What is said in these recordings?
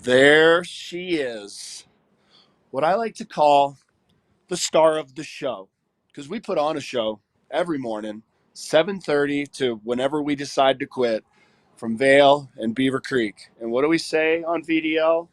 There she is. What I like to call the star of the show. Because we put on a show every morning, 7:30 to whenever we decide to quit from Vail and Beaver Creek. And what do we say on VDL?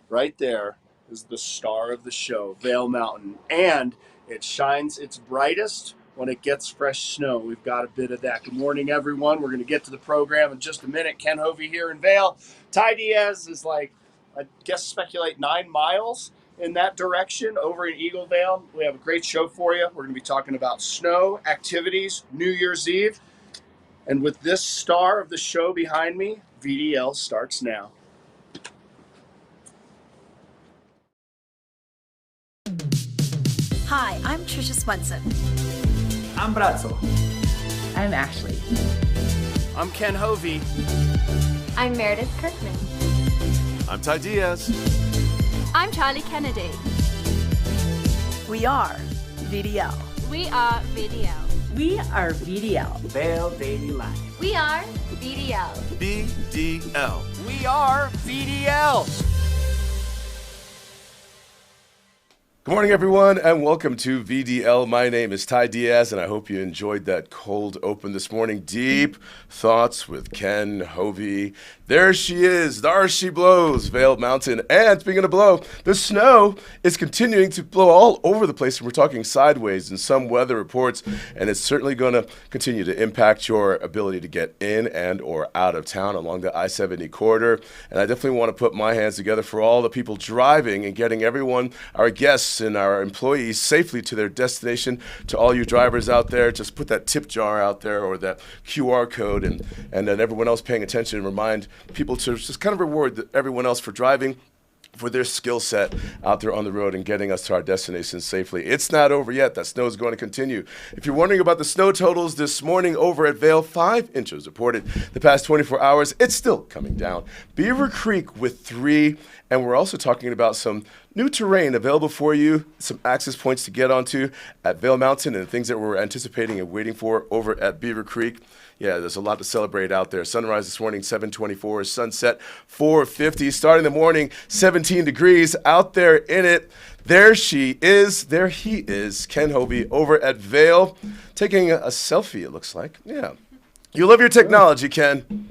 Right there is the star of the show, Vail Mountain. And it shines its brightest when it gets fresh snow. We've got a bit of that. Good morning, everyone. We're going to get to the program in just a minute. Ken Hovey here in Vail. Ty Diaz is like, I guess, speculate 9 miles in that direction over in Eagle Vale. We have a great show for you. We're going to be talking about snow, activities, New Year's Eve. And with this star of the show behind me, VDL starts now. Hi, I'm Trisha Swenson. I'm Brazzo. I'm Ashley. I'm Ken Hovey. I'm Meredith Kirkman. I'm Ty Diaz. I'm Charlie Kennedy. We are VDL. We are VDL. We are VDL. Vail Daily Life. We are VDL. VDL. We are VDL. Good morning, everyone, and welcome to VDL. My name is Ty Diaz, and I hope you enjoyed that cold open this morning. Deep thoughts with Ken Hovey. There she is. There she blows, Vail Mountain. And speaking of blow, the snow is continuing to blow all over the place, and we're talking sideways in some weather reports, and it's certainly going to continue to impact your ability to get in and or out of town along the I-70 corridor. And I definitely want to put my hands together for all the people driving and getting everyone, our guests and our employees, safely to their destination. To all you drivers out there, just put that tip jar out there or that QR code, and then everyone else paying attention, and remind people to just kind of reward everyone else for driving, for their skill set out there on the road and getting us to our destination safely. It's not over yet. That snow is going to continue. If you're wondering about the snow totals this morning over at Vail, 5 inches reported the past 24 hours. It's still coming down. Beaver Creek with 3, and we're also talking about some new terrain available for you, some access points to get onto at Vail Mountain, and things that we're anticipating and waiting for over at Beaver Creek. Yeah, there's a lot to celebrate out there. Sunrise this morning, 7:24. Sunset, 4:50. Starting the morning, 17 degrees out there in it. There she is. There he is. Ken Hovey over at Vail, taking a selfie, it looks like. Yeah. You love your technology, Ken.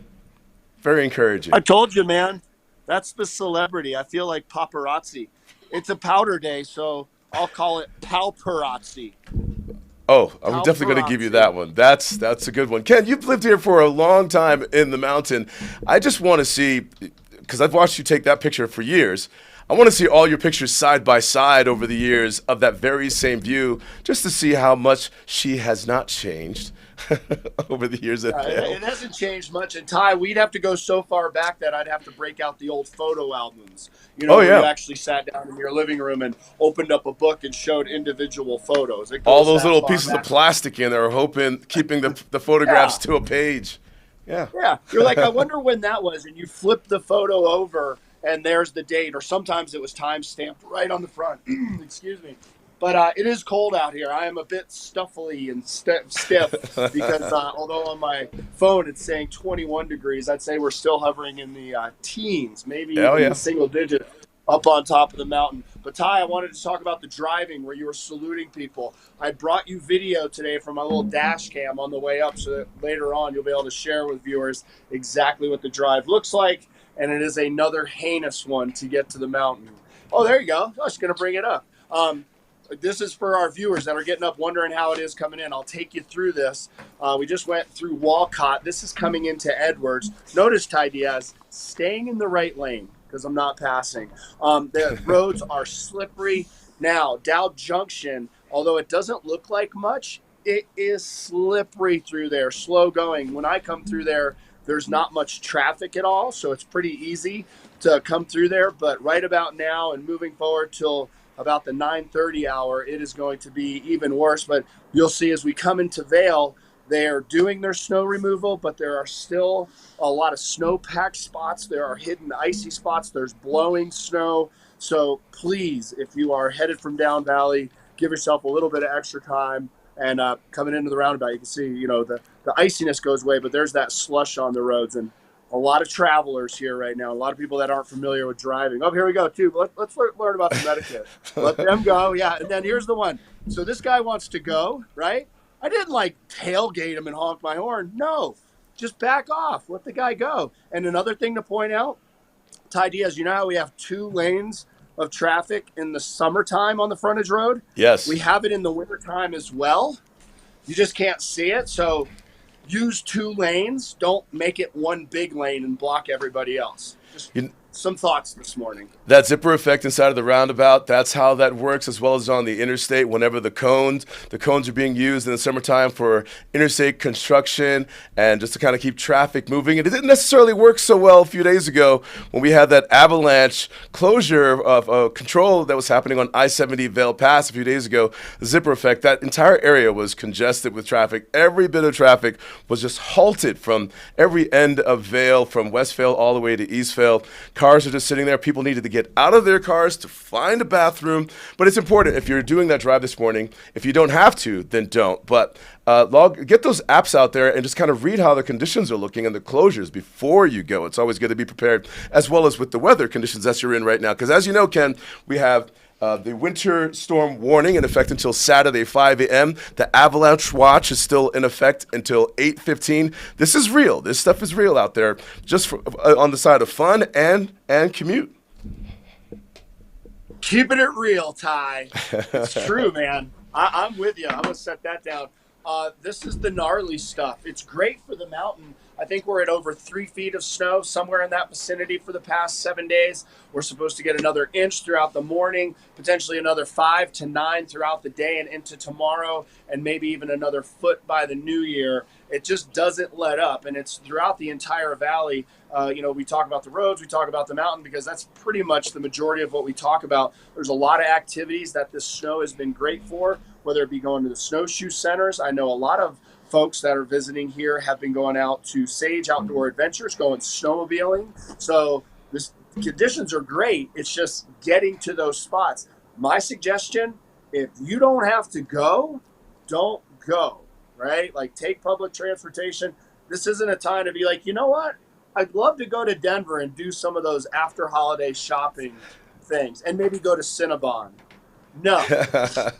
Very encouraging. I told you, man. That's the celebrity. I feel like paparazzi. It's a powder day, so I'll call it palparazzi. Oh, I'm definitely going to give you that one. That's a good one. Ken, you've lived here for a long time in the mountain. I just want to see, because I've watched you take that picture for years, I want to see all your pictures side by side over the years of that very same view, just to see how much she has not changed over the years. It hasn't changed much. And Ty, we'd have to go so far back that I'd have to break out the old photo albums. You know, where you actually sat down in your living room and opened up a book and showed individual photos. All those little pieces of plastic in there, keeping the photographs to a page. Yeah. Yeah. You're like, I wonder when that was. And you flip the photo over and there's the date. Or sometimes it was time stamped right on the front. Excuse me. But it is cold out here. I am a bit stuffily and stiff because although on my phone it's saying 21 degrees, I'd say we're still hovering in the teens, maybe even single digit up on top of the mountain. But Ty, I wanted to talk about the driving where you were saluting people. I brought you video today from my little dash cam on the way up so that later on you'll be able to share with viewers exactly what the drive looks like. And it is another heinous one to get to the mountain. Oh, there you go. I was going to bring it up. This is for our viewers that are getting up wondering how it is coming in. I'll take you through this. We just went through Walcott. This is coming into Edwards. Notice, Ty Diaz, staying in the right lane because I'm not passing. The roads are slippery. Now, Dow Junction, although it doesn't look like much, it is slippery through there, slow going. When I come through there, there's not much traffic at all, so it's pretty easy to come through there. But right about now and moving forward till about the 9:30 hour, it is going to be even worse. But you'll see as we come into Vail, they are doing their snow removal, but there are still a lot of snow-packed spots. There are hidden icy spots. There's blowing snow. So please, if you are headed from down valley, give yourself a little bit of extra time. And coming into the roundabout, you can see, the iciness goes away, but there's that slush on the roads. And a lot of travelers here right now. A lot of people that aren't familiar with driving. Oh, here we go, too. Let's learn about some etiquette. Let them go. Yeah. And then here's the one. So this guy wants to go, right? I didn't like tailgate him and honk my horn. No, just back off. Let the guy go. And another thing to point out, Ty Diaz, you know how we have 2 lanes of traffic in the summertime on the frontage road? Yes. We have it in the wintertime as well. You just can't see it. So use 2 lanes. Don't make it one big lane and block everybody else. Just some thoughts this morning. That zipper effect inside of the roundabout, that's how that works, as well as on the interstate whenever the cones are being used in the summertime for interstate construction and just to kind of keep traffic moving. And it didn't necessarily work so well a few days ago when we had that avalanche closure of control that was happening on I-70 Vail Pass a few days ago. The zipper effect, that entire area was congested with traffic. Every bit of traffic was just halted from every end of Vail, from West Vail all the way to East Vail. Cars are just sitting there. People needed to get out of their cars to find a bathroom. But it's important, if you're doing that drive this morning, if you don't have to, then don't. But get those apps out there and just kind of read how the conditions are looking and the closures before you go. It's always good to be prepared, as well as with the weather conditions that you're in right now. Because as you know, Ken, we have the winter storm warning in effect until Saturday, 5 a.m. The avalanche watch is still in effect until 8:15. This is real. This stuff is real out there, just on the side of fun and commute. Keeping it real, Ty. It's true, man. I'm with you. I'm going to set that down. This is the gnarly stuff. It's great for the mountain. I think we're at over 3 feet of snow, somewhere in that vicinity for the past 7 days. We're supposed to get another inch throughout the morning, potentially another 5 to 9 throughout the day and into tomorrow, and maybe even another foot by the new year. It just doesn't let up, and it's throughout the entire valley. We talk about the roads, we talk about the mountain, because that's pretty much the majority of what we talk about. There's a lot of activities that this snow has been great for, whether it be going to the snowshoe centers. I know a lot of folks that are visiting here have been going out to Sage Outdoor Adventures, going snowmobiling. So the conditions are great. It's just getting to those spots. My suggestion, if you don't have to go, don't go, right? Like, take public transportation. This isn't a time to be like, you know what? I'd love to go to Denver and do some of those after holiday shopping things and maybe go to Cinnabon. No.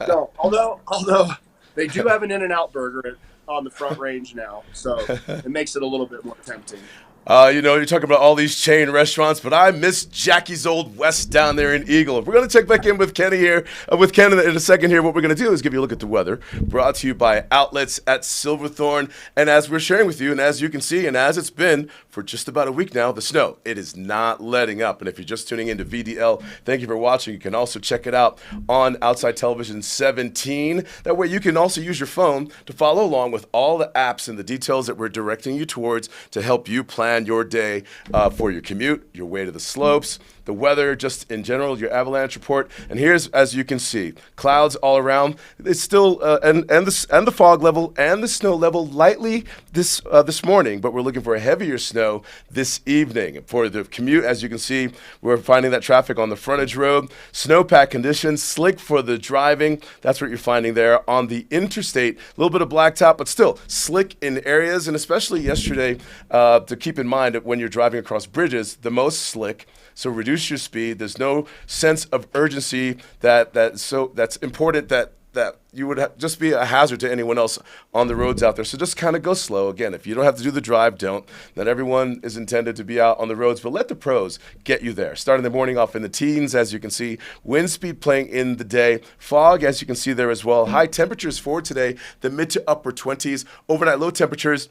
No. Although they do have an In-N-Out burger on the Front Range now, so it makes it a little bit more tempting. You're talking about all these chain restaurants, but I miss Jackie's Old West down there in Eagle. We're going to check back in with Kenny here, with Ken in a second here. What we're going to do is give you a look at the weather, brought to you by Outlets at Silverthorne. And as we're sharing with you, and as you can see, and as it's been for just about a week now, the snow, it is not letting up. And if you're just tuning into VDL, thank you for watching. You can also check it out on Outside Television 17. That way you can also use your phone to follow along with all the apps and the details that we're directing you towards to help you plan your day for your commute, your way to the slopes, the weather, just in general, your avalanche report. And here's, as you can see, clouds all around. It's still and the fog level and the snow level lightly this morning, but we're looking for a heavier snow this evening. For the commute, as you can see, we're finding that traffic on the frontage road, snowpack conditions, slick for the driving. That's what you're finding there on the interstate. A little bit of blacktop, but still slick in areas, and especially yesterday, to keep in mind that when you're driving across bridges, the most slick. So reduce your speed. There's no sense of urgency that's important that you would just be a hazard to anyone else on the roads out there. So just kind of go slow. Again, if you don't have to do the drive, don't. Not everyone is intended to be out on the roads, but let the pros get you there. Starting the morning off in the teens, as you can see. Wind speed playing in the day. Fog, as you can see there as well. High temperatures for today, the mid to upper 20s. Overnight low temperatures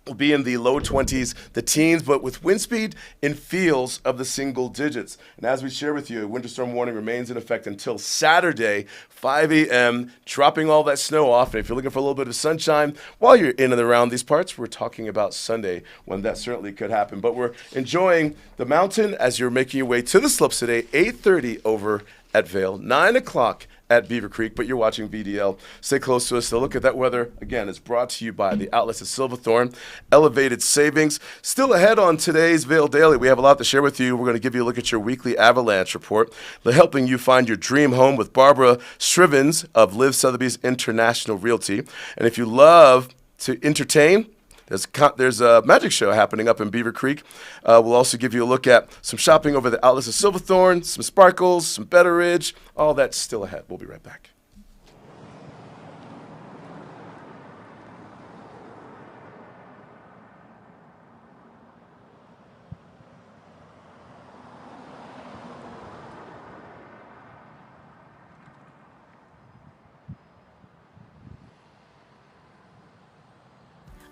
will be in the low 20s, the teens, but with wind speed in feels of the single digits. And as we share with you, a winter storm warning remains in effect until Saturday, 5 a.m., dropping all that snow off. And if you're looking for a little bit of sunshine while you're in and around these parts, we're talking about Sunday when that certainly could happen. But we're enjoying the mountain as you're making your way to the slopes today, 8:30 over at Vail, 9 o'clock at Beaver Creek, but you're watching VDL. Stay close to us. So look at that weather. Again, it's brought to you by the Outlets at Silverthorne. Elevated savings. Still ahead on today's Vail Daily. We have a lot to share with you. We're going to give you a look at your weekly avalanche report. They're helping you find your dream home with Barbara Shrivens of Liv Sotheby's International Realty. And if you love to entertain, There's a magic show happening up in Beaver Creek. We'll also give you a look at some shopping over the outlets of Silverthorne, some sparkles, some Betteridge. All that's still ahead. We'll be right back.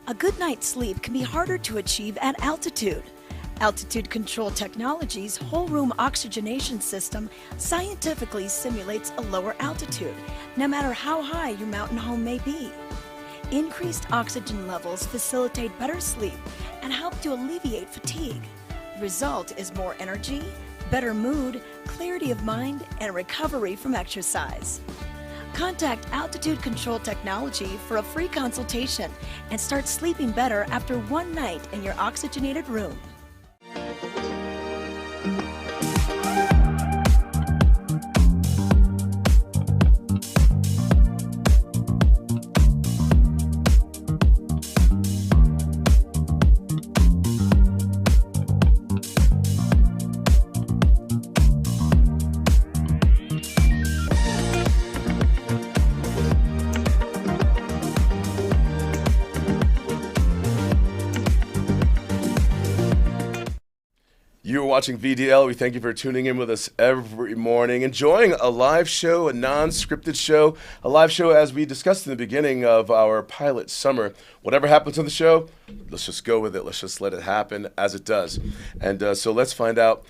A good night's sleep can be harder to achieve at altitude. Altitude Control Technology's whole room oxygenation system scientifically simulates a lower altitude, no matter how high your mountain home may be. Increased oxygen levels facilitate better sleep and help to alleviate fatigue. The result is more energy, better mood, clarity of mind, and recovery from exercise. Contact Altitude Control Technology for a free consultation and start sleeping better after one night in your oxygenated room. You are watching VDL. We thank you for tuning in with us every morning, enjoying a live show, a non-scripted show, a live show as we discussed in the beginning of our pilot summer. Whatever happens on the show, let's just go with it. Let's just let it happen as it does. And so let's find out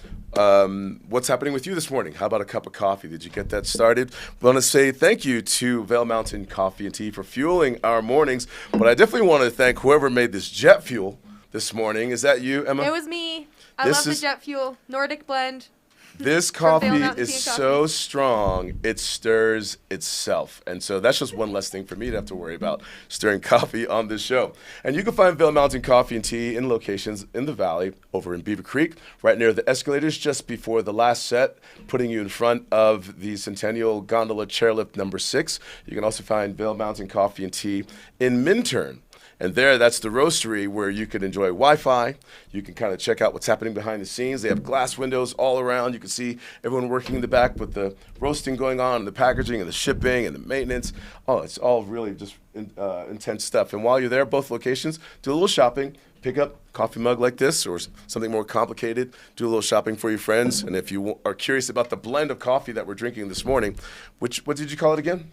what's happening with you this morning. How about a cup of coffee? Did you get that started? We want to say thank you to Vail Mountain Coffee and Tea for fueling our mornings. But I definitely want to thank whoever made this jet fuel this morning. Is that you, Emma? It was me. I love the jet fuel. Nordic blend. This coffee is so strong, it stirs itself. And so that's just one less thing for me to have to worry about, stirring coffee on this show. And you can find Vail Mountain Coffee and Tea in locations in the valley, over in Beaver Creek, right near the escalators, just before the last set, putting you in front of the Centennial Gondola Chairlift number 6. You can also find Vail Mountain Coffee and Tea in Minturn. And there, that's the roastery where you can enjoy Wi-Fi. You can kind of check out what's happening behind the scenes. They have glass windows all around. You can see everyone working in the back with the roasting going on, and the packaging, and the shipping, and the maintenance. Oh, it's all really just intense stuff. And while you're there, both locations, do a little shopping. Pick up a coffee mug like this or something more complicated. Do a little shopping for your friends. And if you are curious about the blend of coffee that we're drinking this morning, what did you call it again?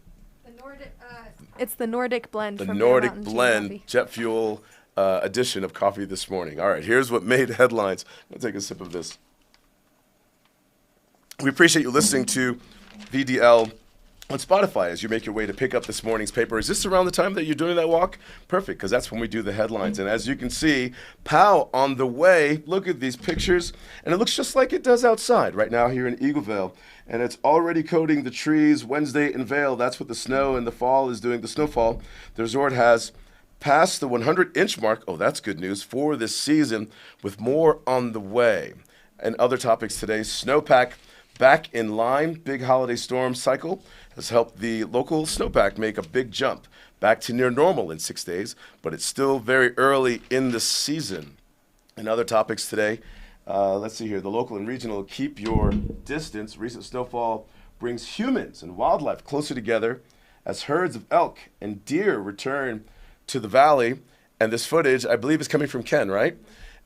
It's the Nordic blend. The from Nordic blend jet fuel edition of coffee this morning. All right, here's what made headlines. I'm going to take a sip of this. We appreciate you listening to VDL on Spotify as you make your way to pick up this morning's paper. Is this around the time that you're doing that walk? Perfect, because that's when we do the headlines. And as you can see, POW on the way. Look at these pictures. And it looks just like it does outside right now here in Eagleville. And it's already coating the trees Wednesday in Vail. That's what the snow in the fall is doing, the snowfall. The resort has passed the 100-inch mark. Oh, that's good news for this season, with more on the way. And other topics today, snowpack back in line. Big holiday storm cycle has helped the local snowpack make a big jump back to near normal in 6 days, but it's still very early in the season. And other topics today, let's see here. The local and regional keep your distance. Recent snowfall brings humans and wildlife closer together as herds of elk and deer return to the valley. And this footage, I believe, is coming from Ken, right?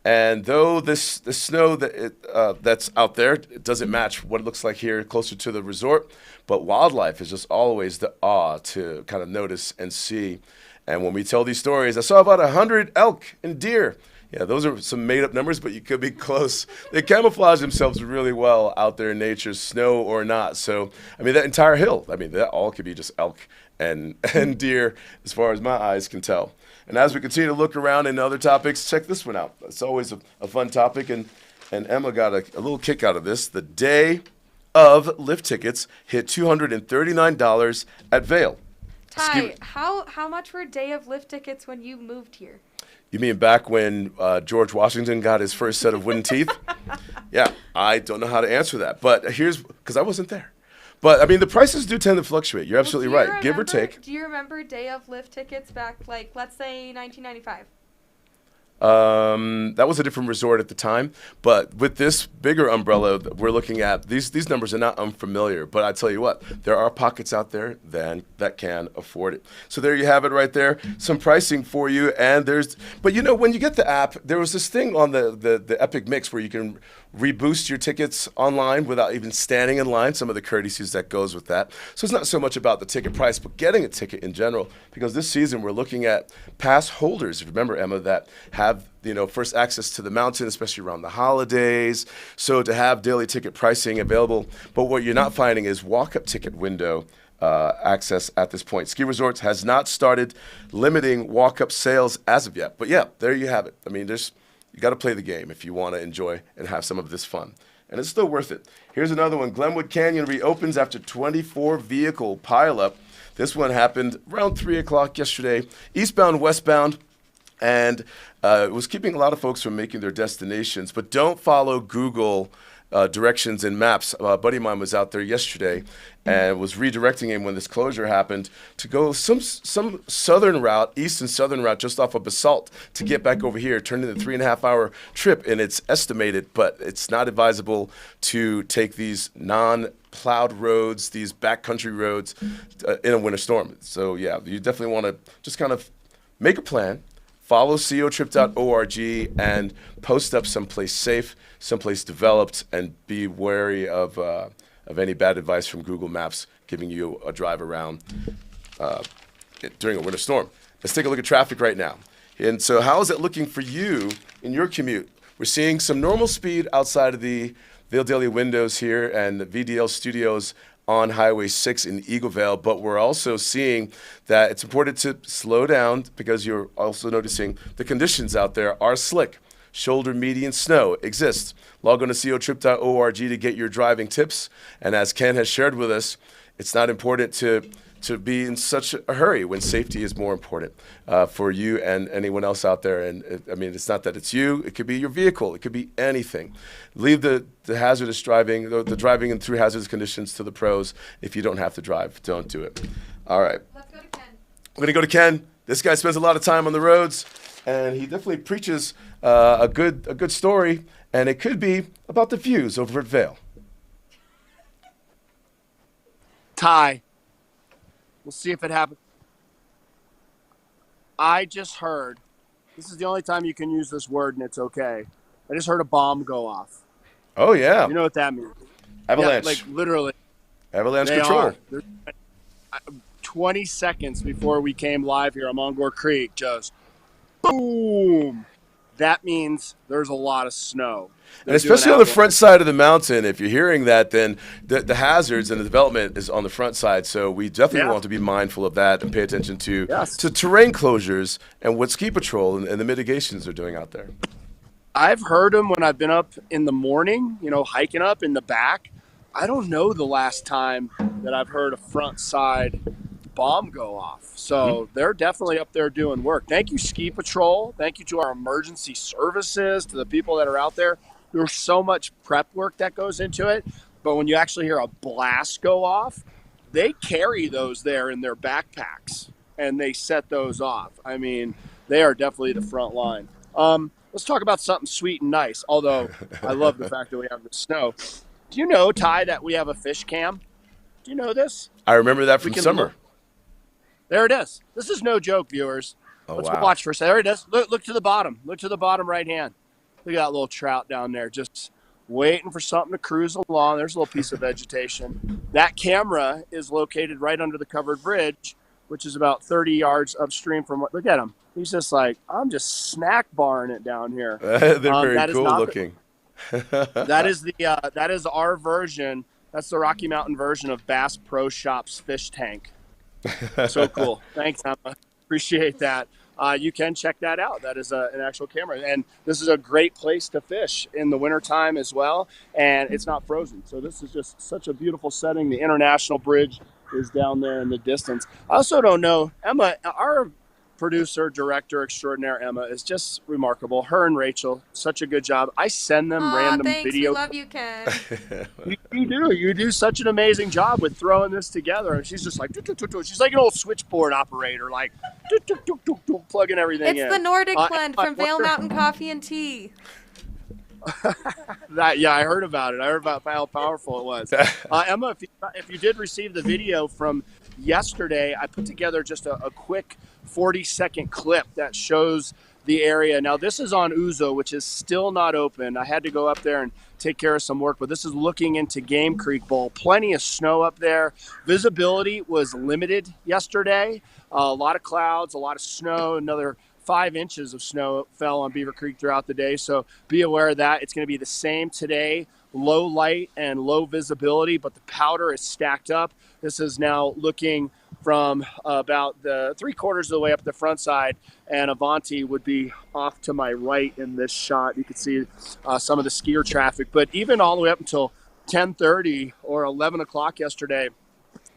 And though the snow that's out there, it doesn't match what it looks like here closer to the resort, but wildlife is just always the awe to kind of notice and see. And when we tell these stories, I saw about 100 elk and deer. Yeah, those are some made-up numbers, but you could be close. They camouflage themselves really well out there in nature, snow or not. So, I mean, that entire hill, I mean, that all could be just elk and deer as far as my eyes can tell. And as we continue to look around into other topics, check this one out. It's always a fun topic, and Emma got a little kick out of this. The day of lift tickets hit $239 at Vail. Ty, how much were a day of lift tickets when you moved here? You mean back when George Washington got his first set of wooden teeth? Yeah, I don't know how to answer that. But here's, because I wasn't there. But, I mean, the prices do tend to fluctuate. You're absolutely right, give or take. Do you remember day of lift tickets back, like, let's say 1995? That was a different resort at the time, but with this bigger umbrella that we're looking at, these numbers are not unfamiliar. But I tell you what, there are pockets out there then that can afford it. So there you have it right there, some pricing for you. And but you know, when you get the app, there was this thing on the Epic Mix where you can reboost your tickets online without even standing in line, some of the courtesies that goes with that. So it's not so much about the ticket price, but getting a ticket in general, because this season we're looking at pass holders, remember, Emma, that have first access to the mountain, especially around the holidays. So to have daily ticket pricing available, but what you're not finding is walk-up ticket window access at this point. Ski Resorts has not started limiting walk-up sales as of yet. But yeah, there you have it. I mean, you got to play the game if you want to enjoy and have some of this fun. And it's still worth it. Here's another one. Glenwood Canyon reopens after 24 vehicle pileup. This one happened around 3 o'clock yesterday, eastbound, westbound. And it was keeping a lot of folks from making their destinations. But don't follow Google directions and maps. A buddy of mine was out there yesterday and was redirecting him when this closure happened to go some southern route, east and southern route, just off of Basalt to get back over here. Turned into a 3.5-hour trip, and it's estimated, but it's not advisable to take these non-plowed roads, these backcountry roads in a winter storm. So yeah, you definitely want to just kind of make a plan. Follow cotrip.org and post up someplace safe, someplace developed, and be wary of any bad advice from Google Maps giving you a drive around during a winter storm. Let's take a look at traffic right now. And so how is it looking for you in your commute? We're seeing some normal speed outside of the Vail Daily windows here and the VDL studios on Highway 6 in Eagle Vail, but we're also seeing that it's important to slow down because you're also noticing the conditions out there are slick. Shoulder median snow exists. Log on to cotrip.org to get your driving tips. And as Ken has shared with us, it's not important to be in such a hurry when safety is more important for you and anyone else out there. And it's not that it's you. It could be your vehicle. It could be anything. Leave the hazardous driving, the driving in through hazardous conditions to the pros. If you don't have to drive, don't do it. All right. Let's go to Ken. We're going to go to Ken. This guy spends a lot of time on the roads, and he definitely preaches a good story, and it could be about the views over at Vail. Ty. We'll see if it happens. I just heard, this is the only time you can use this word and it's okay. I just heard a bomb go off. Oh, yeah. You know what that means? Avalanche. Yeah, like literally. Avalanche They control. are. 20 seconds before we came live here on Mongor Creek, just boom. That means there's a lot of snow. And especially on the front side of the mountain, if you're hearing that, then the hazards and the development is on the front side. So we definitely want to be mindful of that and pay attention to terrain closures and what ski patrol and the mitigations they're doing out there. I've heard them when I've been up in the morning, hiking up in the back. I don't know the last time that I've heard a front side bomb go off. So they're definitely up there doing work. Thank you, Ski Patrol. Thank you to our emergency services, to the people that are out there. There's so much prep work that goes into it. But when you actually hear a blast go off, they carry those there in their backpacks and they set those off. I mean, they are definitely the front line. Let's talk about something sweet and nice, although I love the fact that we have the snow. Do you know, Ty, that we have a fish cam? Do you know this? I remember that from summer. There it is. This is no joke, viewers. Let's watch for a second. There it is. Look to the bottom. Look to the bottom right hand. Look at that little trout down there, just waiting for something to cruise along. There's a little piece of vegetation. That camera is located right under the covered bridge, which is about 30 yards upstream from what. Look at him. He's just like, I'm just snack barring it down here. They're very cool looking. That is our version. That's the Rocky Mountain version of Bass Pro Shops fish tank. So cool. Thanks, Emma. Appreciate that. You can check that out. That is an actual camera. And this is a great place to fish in the wintertime as well. And it's not frozen. So this is just such a beautiful setting. The International Bridge is down there in the distance. I also don't know, Emma, producer, director extraordinaire Emma is just remarkable. Her and Rachel, such a good job. I send them random Thanks. video. We love you, Ken. You do such an amazing job with throwing this together. And she's just like, she's like an old switchboard operator, like plugging everything in. It's the Nordic blend from Vail Mountain Coffee and Tea. I heard about it. I heard about how powerful it was. Emma, if you did receive the video from yesterday, I put together just a quick 40-second clip that shows the area. Now, this is on Ouzo, which is still not open. I had to go up there and take care of some work, but this is looking into Game Creek Bowl. Plenty of snow up there. Visibility was limited yesterday. A lot of clouds, a lot of snow, another 5 inches of snow fell on Beaver Creek throughout the day. So be aware of that. It's going to be the same today. Low light and low visibility, but the powder is stacked up. This is now looking from about the 3/4 of the way up the front side, and Avanti would be off to my right in this shot. You can see some of the skier traffic, but even all the way up until 10:30 or 11 o'clock yesterday,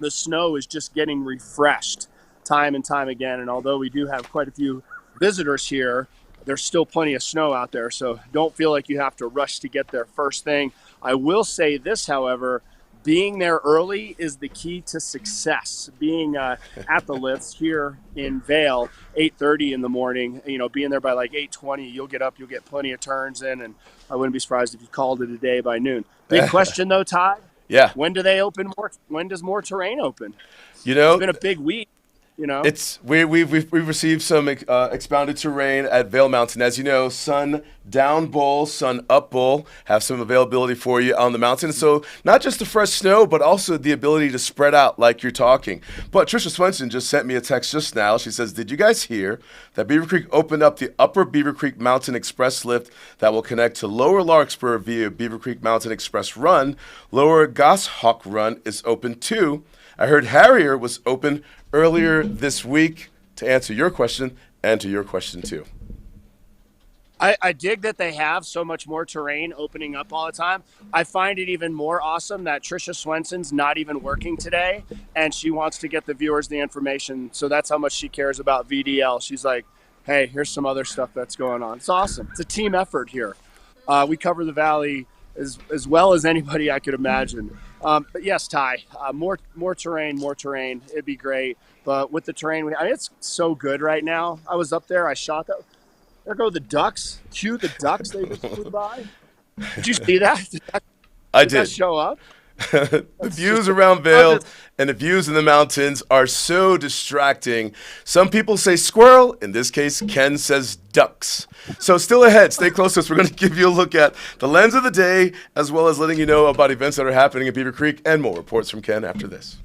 the snow is just getting refreshed time and time again. And although we do have quite a few visitors here, there's still plenty of snow out there, so don't feel like you have to rush to get there first thing. I will say this, however, being there early is the key to success. Being at the lifts here in Vail, 8:30 in the morning, being there by like 8:20, you'll get up, you'll get plenty of turns in, and I wouldn't be surprised if you called it a day by noon. Big question though, Ty. Yeah. When do they open more? When does more terrain open? It's been a big week. We've received some expounded terrain at Vail Mountain. As you know, sun down bowl, sun up bowl have some availability for you on the mountain. So not just the fresh snow, but also the ability to spread out like you're talking. But Trisha Swenson just sent me a text just now. She says, "Did you guys hear that Beaver Creek opened up the Upper Beaver Creek Mountain Express lift that will connect to Lower Larkspur via Beaver Creek Mountain Express Run? Lower Goshawk Run is open too. I heard Harrier was open earlier this week," to answer your question and to your question too. I dig that they have so much more terrain opening up all the time. I find it even more awesome that Trisha Swenson's not even working today, and she wants to get the viewers the information. So that's how much she cares about VDL. She's like, hey, here's some other stuff that's going on. It's awesome. It's a team effort here. We cover the Valley as well as anybody I could imagine. But yes, Ty, more terrain. It'd be great. But with the terrain, it's so good right now. I was up there. I shot that. There go the ducks. Cue the ducks. They just flew by. Did you see that? I did. That show up? The views around Vail and the views in the mountains are so distracting. Some people say squirrel. In this case, Ken says ducks. So still ahead. Stay close to us. We're going to give you a look at the lens of the day, as well as letting you know about events that are happening at Beaver Creek, and more reports from Ken after this.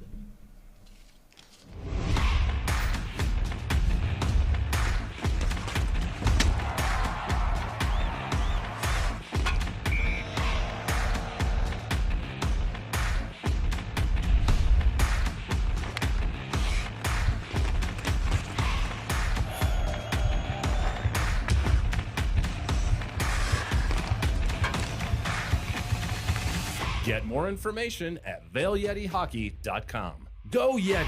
Get more information at VailYetiHockey.com. Go Yeti!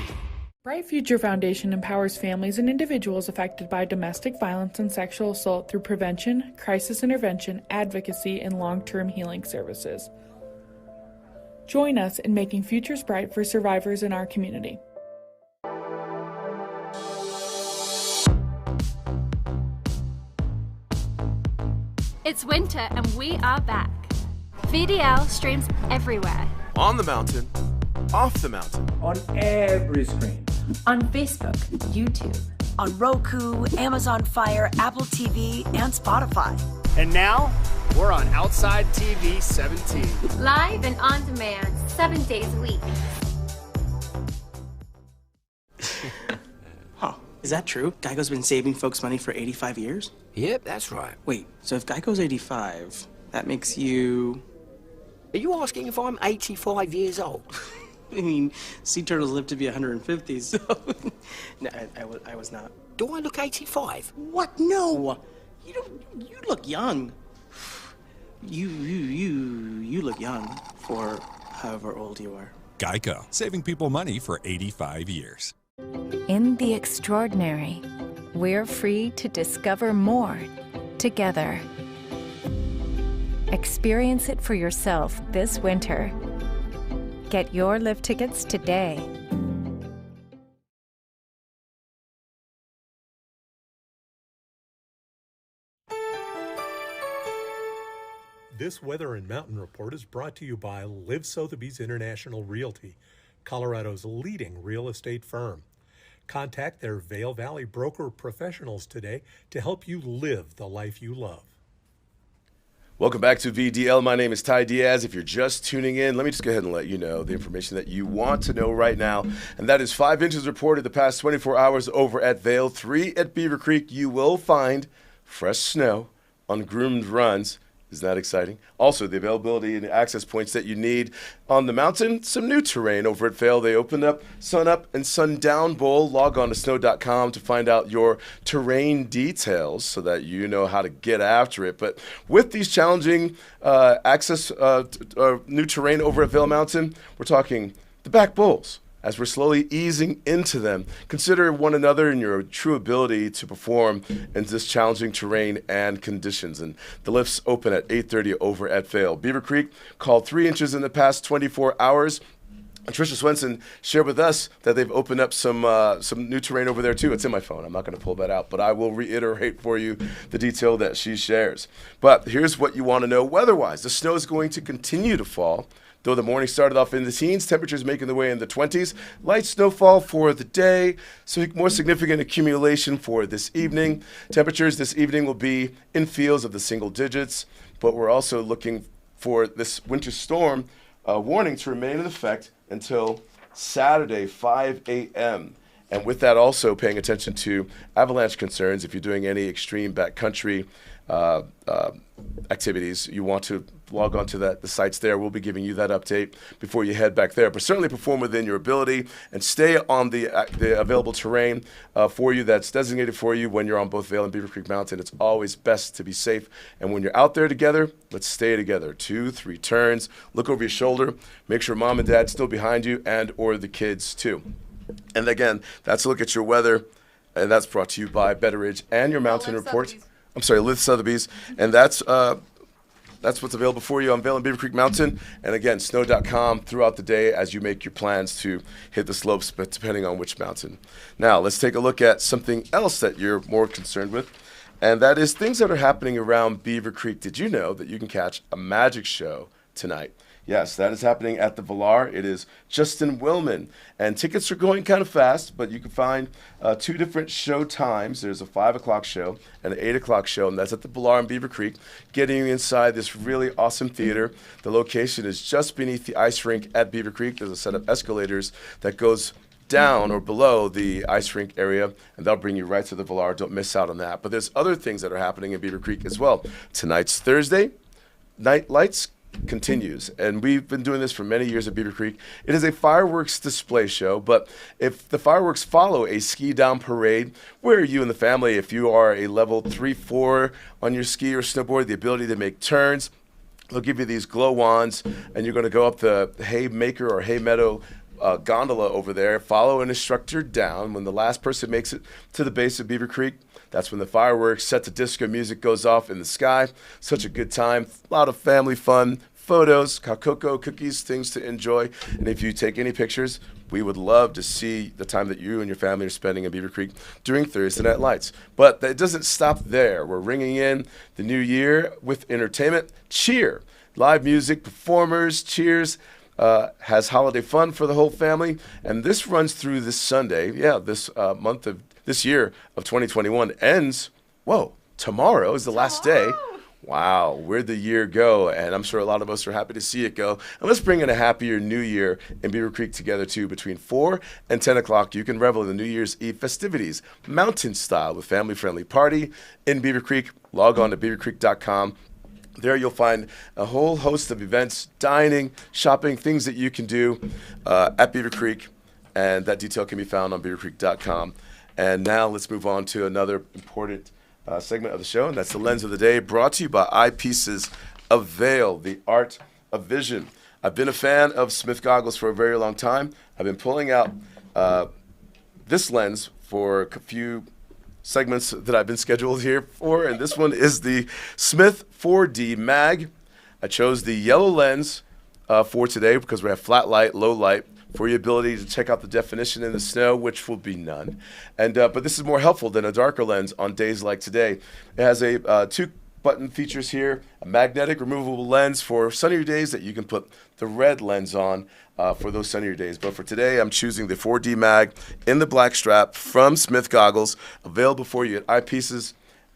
Bright Future Foundation empowers families and individuals affected by domestic violence and sexual assault through prevention, crisis intervention, advocacy, and long-term healing services. Join us in making futures bright for survivors in our community. It's winter and we are back. VDL streams everywhere. On the mountain, off the mountain. On every screen. On Facebook, YouTube, On Roku, Amazon Fire, Apple TV, and Spotify. And now, we're on Outside TV 17. Live and on demand, 7 days a week. Huh. Is that true? Geico's been saving folks money for 85 years? Yep, that's right. Wait, so if Geico's 85, that makes you... Are you asking if I'm 85 years old? I mean, sea turtles live to be 150, so... No, I was not. Do I look 85? What? No! You look young. You look young for however old you are. Geico, saving people money for 85 years. In the extraordinary, we're free to discover more together. Experience it for yourself this winter. Get your lift tickets today. This Weather and Mountain Report is brought to you by Live Sotheby's International Realty, Colorado's leading real estate firm. Contact their Vail Valley broker professionals today to help you live the life you love. Welcome back to VDL. My name is Ty Diaz. If you're just tuning in, let me just go ahead and let you know the information that you want to know right now. And that is 5 inches reported the past 24 hours over at Vail, 3 at Beaver Creek. You will find fresh snow on groomed runs. Isn't that exciting? Also, the availability and access points that you need on the mountain. Some new terrain over at Vail. They opened up Sun Up and Sundown Bowl. Log on to snow.com to find out your terrain details so that you know how to get after it. But with these challenging access new terrain over at Vail Mountain, we're talking the back bowls. As we're slowly easing into them, consider one another and your true ability to perform in this challenging terrain and conditions. And the lifts open at 8:30 over at Vail. Beaver Creek called 3 inches in the past 24 hours. And Tricia Swenson shared with us that they've opened up some new terrain over there too. It's in my phone. I'm not going to pull that out, but I will reiterate for you the detail that she shares. But here's what you want to know weather-wise. The snow is going to continue to fall. Though the morning started off in the teens, temperatures making their way in the 20s. Light snowfall for the day, so more significant accumulation for this evening. Temperatures this evening will be in fields of the single digits, but we're also looking for this winter storm warning to remain in effect until Saturday, 5 a.m. And with that, also paying attention to avalanche concerns. If you're doing any extreme backcountry activities, you want to log on to the sites there. We'll be giving you that update before you head back there. But certainly perform within your ability and stay on the available terrain for you that's designated for you when you're on both Vail and Beaver Creek Mountain. It's always best to be safe. And when you're out there together, let's stay together. 2-3 turns. Look over your shoulder. Make sure mom and dad's still behind you and or the kids too. And again, that's a look at your weather. And that's brought to you by Betteridge and your Mountain Report. I'm sorry, Live Sotheby's. And that's what's available for you on Vail and Beaver Creek Mountain. And again, snow.com throughout the day as you make your plans to hit the slopes, but depending on which mountain. Now, let's take a look at something else that you're more concerned with, and that is things that are happening around Beaver Creek. Did you know that you can catch a magic show tonight? Yes, that is happening at the Valar. It is Justin Willman. And tickets are going kind of fast, but you can find 2 different show times. There's a 5 o'clock show and an 8 o'clock show, and that's at the Valar in Beaver Creek, getting you inside this really awesome theater. The location is just beneath the ice rink at Beaver Creek. There's a set of escalators that goes down or below the ice rink area, and they'll bring you right to the Valar. Don't miss out on that. But there's other things that are happening in Beaver Creek as well. Tonight's Thursday. Night lights continues, and we've been doing this for many years at Beaver Creek. It is a fireworks display show, but if the fireworks follow a ski down parade where you and the family, if you are a level 3-4 on your ski or snowboard, the ability to make turns, they'll give you these glow wands, and you're going to go up the Haymaker or Haymeadow gondola over there, follow an instructor down. When the last person makes it to the base of Beaver Creek, that's when the fireworks set to disco music goes off in the sky. Such a good time. A lot of family fun, photos, cocoa, cookies, things to enjoy. And if you take any pictures, we would love to see the time that you and your family are spending in Beaver Creek during Thursday Night Lights. But that doesn't stop there. We're ringing in the new year with entertainment. Cheer. Live music, performers, cheers. Has holiday fun for the whole family. And this runs through this Sunday. Yeah, this year of 2021 ends, tomorrow is the last day. Wow, where'd the year go? And I'm sure a lot of us are happy to see it go. And let's bring in a happier new year in Beaver Creek together too. Between 4 and 10 o'clock, you can revel in the New Year's Eve festivities, mountain style with family-friendly party in Beaver Creek. Log on to beavercreek.com. There you'll find a whole host of events, dining, shopping, things that you can do at Beaver Creek. And that detail can be found on beavercreek.com. And now let's move on to another important segment of the show, and that's the Lens of the Day, brought to you by Eyepieces of Vail, the art of vision. I've been a fan of Smith goggles for a very long time. I've been pulling out this lens for a few segments that I've been scheduled here for, and this one is the Smith 4D Mag. I chose the yellow lens for today because we have flat light, low light, for your ability to check out the definition in the snow, which will be none. And but this is more helpful than a darker lens on days like today. It has a two button features here, a magnetic removable lens for sunnier days that you can put the red lens on for those sunnier days. But for today, I'm choosing the 4D Mag in the black strap from Smith Goggles, available for you at Eyepieces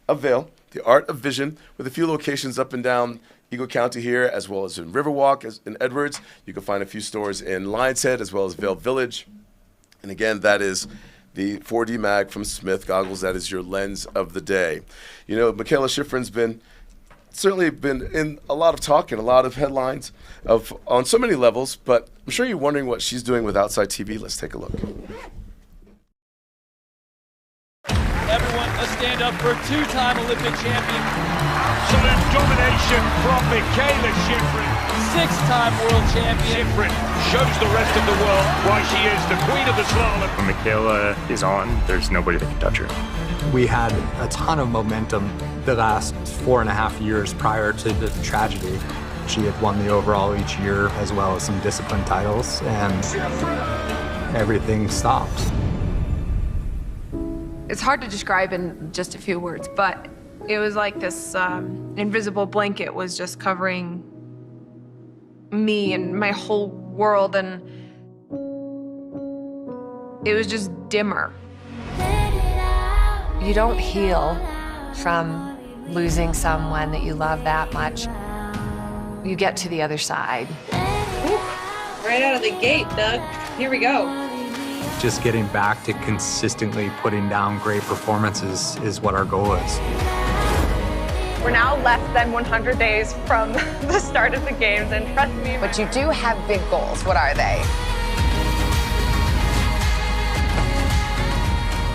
of Vail, the Art of Vision, with a few locations up and down Eagle County here, as well as in Riverwalk, in Edwards. You can find a few stores in Lions Head, as well as Vail Village. And again, that is the 4D Mag from Smith Goggles. That is your lens of the day. You know, Michaela Schifrin's certainly been in a lot of talk and a lot of headlines on so many levels, but I'm sure you're wondering what she's doing with Outside TV. Let's take a look. Everyone, a stand up for two-time Olympic champion. Absolute domination from Michaela Schifrin. Six-time world champion. Schifrin shows the rest of the world why she is the queen of the slalom. When Michaela is on, there's nobody that can touch her. We had a ton of momentum the last 4.5 years prior to the tragedy. She had won the overall each year, as well as some discipline titles, and everything stopped. It's hard to describe in just a few words, but it was like this invisible blanket was just covering me and my whole world, and it was just dimmer. You don't heal from losing someone that you love that much. You get to the other side. Ooh, right out of the gate, Doug. Here we go. Just getting back to consistently putting down great performances is what our goal is. We're now less than 100 days from the start of the games, and trust me. But you do have big goals. What are they?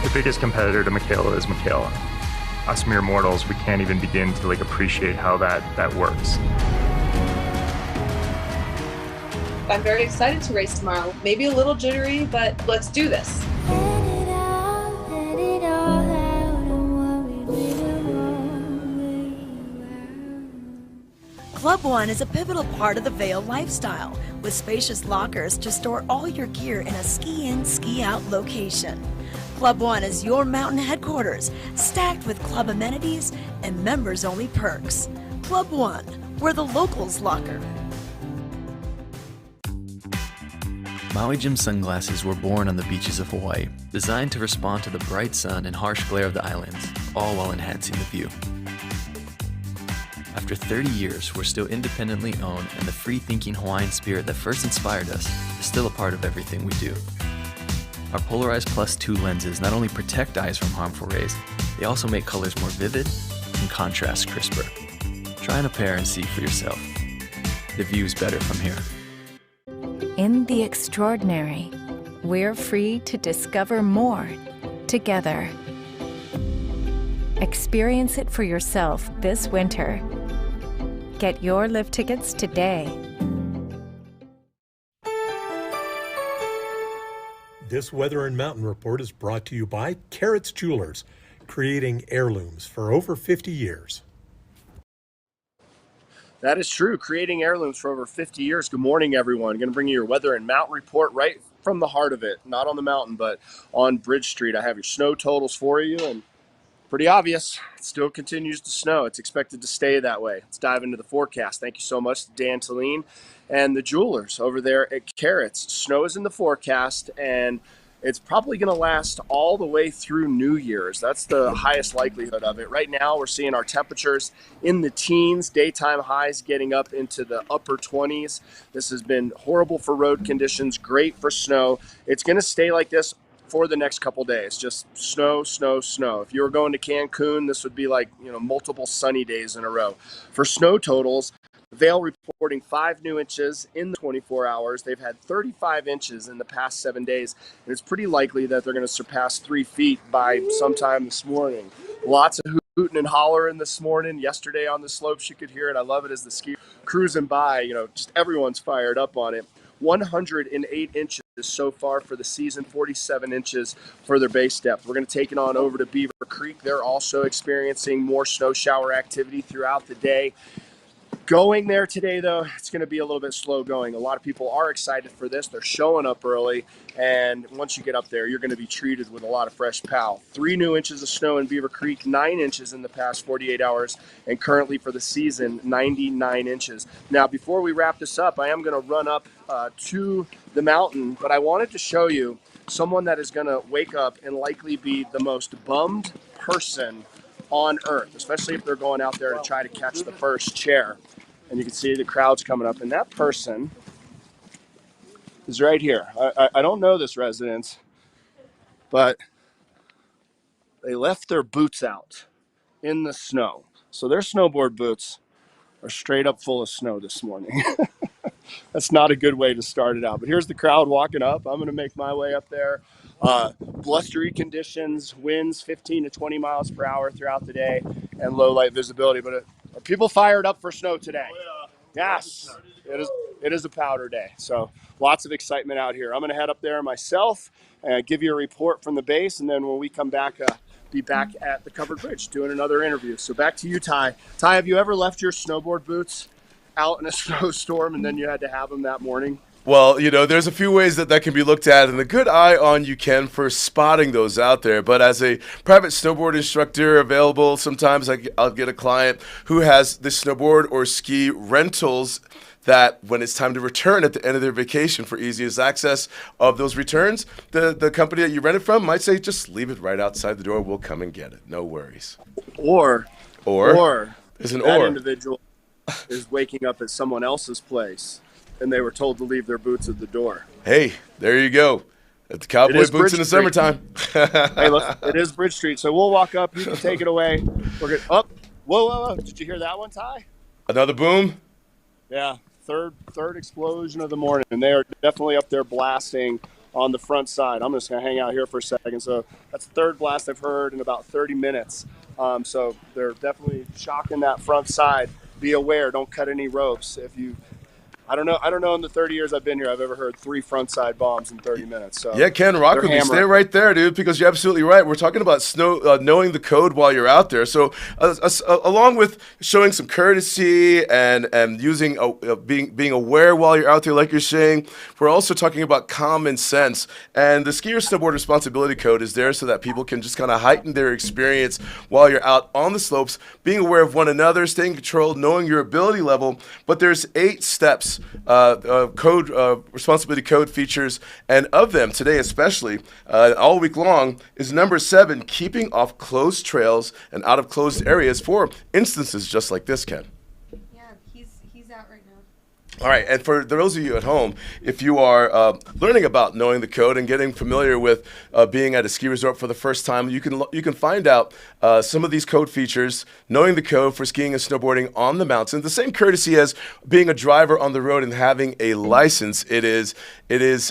The biggest competitor to Michaela is Michaela. Us mere mortals, we can't even begin to appreciate how that works. I'm very excited to race tomorrow. Maybe a little jittery, but let's do this. Club One is a pivotal part of the Vail lifestyle, with spacious lockers to store all your gear in a ski-in, ski-out location. Club One is your mountain headquarters, stacked with club amenities and members-only perks. Club One, where the locals locker. Maui Jim sunglasses were born on the beaches of Hawaii, designed to respond to the bright sun and harsh glare of the islands, all while enhancing the view. After 30 years, we're still independently owned, and the free-thinking Hawaiian spirit that first inspired us is still a part of everything we do. Our Polarized Plus 2 lenses not only protect eyes from harmful rays, they also make colors more vivid and contrast crisper. Try on a pair and see for yourself. The view's better from here. In the extraordinary, we're free to discover more together. Experience it for yourself this winter. Get your lift tickets today. This Weather and Mountain Report is brought to you by Carrots Jewelers, creating heirlooms for over 50 years. That is true. Creating heirlooms for over 50 years. Good morning, everyone. I'm going to bring you your weather and mountain report right from the heart of it. Not on the mountain, but on Bridge Street. I have your snow totals for you, and pretty obvious. It still continues to snow. It's expected to stay that way. Let's dive into the forecast. Thank you so much to Dan Talene and the jewelers over there at Carrots. Snow is in the forecast, and it's probably going to last all the way through New Year's. That's the highest likelihood of it. Right now, we're seeing our temperatures in the teens, daytime highs getting up into the upper 20s. This has been horrible for road conditions, great for snow. It's going to stay like this for the next couple days. Just snow, snow, snow. If you were going to Cancun, this would be like, multiple sunny days in a row. For snow totals, Vail reporting 5 new inches in the 24 hours. They've had 35 inches in the past 7 days, and it's pretty likely that they're going to surpass 3 feet by sometime this morning. Lots of hooting and hollering this morning. Yesterday on the slopes, you could hear it. I love it as the ski cruising by. Just everyone's fired up on it. 108 inches so far for the season, 47 inches for their base depth. We're going to take it on over to Beaver Creek. They're also experiencing more snow shower activity throughout the day. Going there today, though, it's going to be a little bit slow going. A lot of people are excited for this. They're showing up early, and once you get up there, you're going to be treated with a lot of fresh pow. 3 new inches of snow in Beaver Creek, 9 inches in the past 48 hours, and currently for the season, 99 inches. Now, before we wrap this up, I am going to run up to the mountain, but I wanted to show you someone that is going to wake up and likely be the most bummed person on earth, especially if they're going out there to try to catch the first chair. And you can see the crowds coming up, and that person is right here. I don't know this residence, but they left their boots out in the snow. So their snowboard boots are straight up full of snow this morning. That's not a good way to start it out. But here's the crowd walking up. I'm going to make my way up there. Blustery conditions, winds 15 to 20 miles per hour throughout the day, and low light visibility. But are people fired up for snow today? Yes, it is a powder day. So lots of excitement out here. I'm going to head up there myself and give you a report from the base. And then when we come back, be back at the covered bridge doing another interview. So back to you, Ty. Ty, have you ever left your snowboard boots out in a snowstorm and then you had to have them that morning? Well, you know, there's a few ways that can be looked at, and a good eye on you, Ken, for spotting those out there. But as a private snowboard instructor available, sometimes I'll get a client who has the snowboard or ski rentals that when it's time to return at the end of their vacation for easiest access of those returns, the company that you rented from might say, just leave it right outside the door. We'll come and get it. No worries. Or there's an that or. individual is waking up at someone else's place and they were told to leave their boots at the door. Hey, there you go. At the cowboy boots Bridge in the Street. summertime. Hey, look, it is Bridge Street. So we'll walk up. You can take it away. We're good. Up. Whoa. Did you hear that one, Ty? Another boom? Yeah. Third explosion of the morning. And they are definitely up there blasting on the front side. I'm just going to hang out here for a second. So that's the third blast I've heard in about 30 minutes. So they're definitely shocking that front side. Be aware. Don't cut any ropes. I don't know in the 30 years I've been here, I've ever heard 3 front side bombs in 30 minutes. So yeah, Ken, rock with me. Stay right there, dude, because you're absolutely right. We're talking about snow, knowing the code while you're out there. So along with showing some courtesy and using being aware while you're out there, like you're saying, we're also talking about common sense. And the skier snowboard responsibility code is there so that people can just kind of heighten their experience while you're out on the slopes, being aware of one another, staying in control, knowing your ability level. But there's 8 steps. Responsibility code features, and of them today especially, all week long, is number 7, keeping off closed trails and out of closed areas for instances just like this, Ken. Yeah, he's out right now. All right, and for those of you at home, if you are learning about knowing the code and getting familiar with being at a ski resort for the first time, you can find out some of these code features, knowing the code for skiing and snowboarding on the mountain. The same courtesy as being a driver on the road and having a license. It is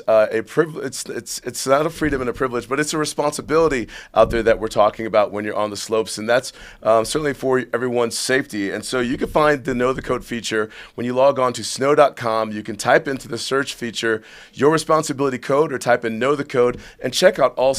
a privilege. It's not a freedom and a privilege, but it's a responsibility out there that we're talking about when you're on the slopes, and that's certainly for everyone's safety. And so you can find the Know the Code feature when you log on to snow.com. You can type into the search feature your responsibility code or type in Know the Code and check out all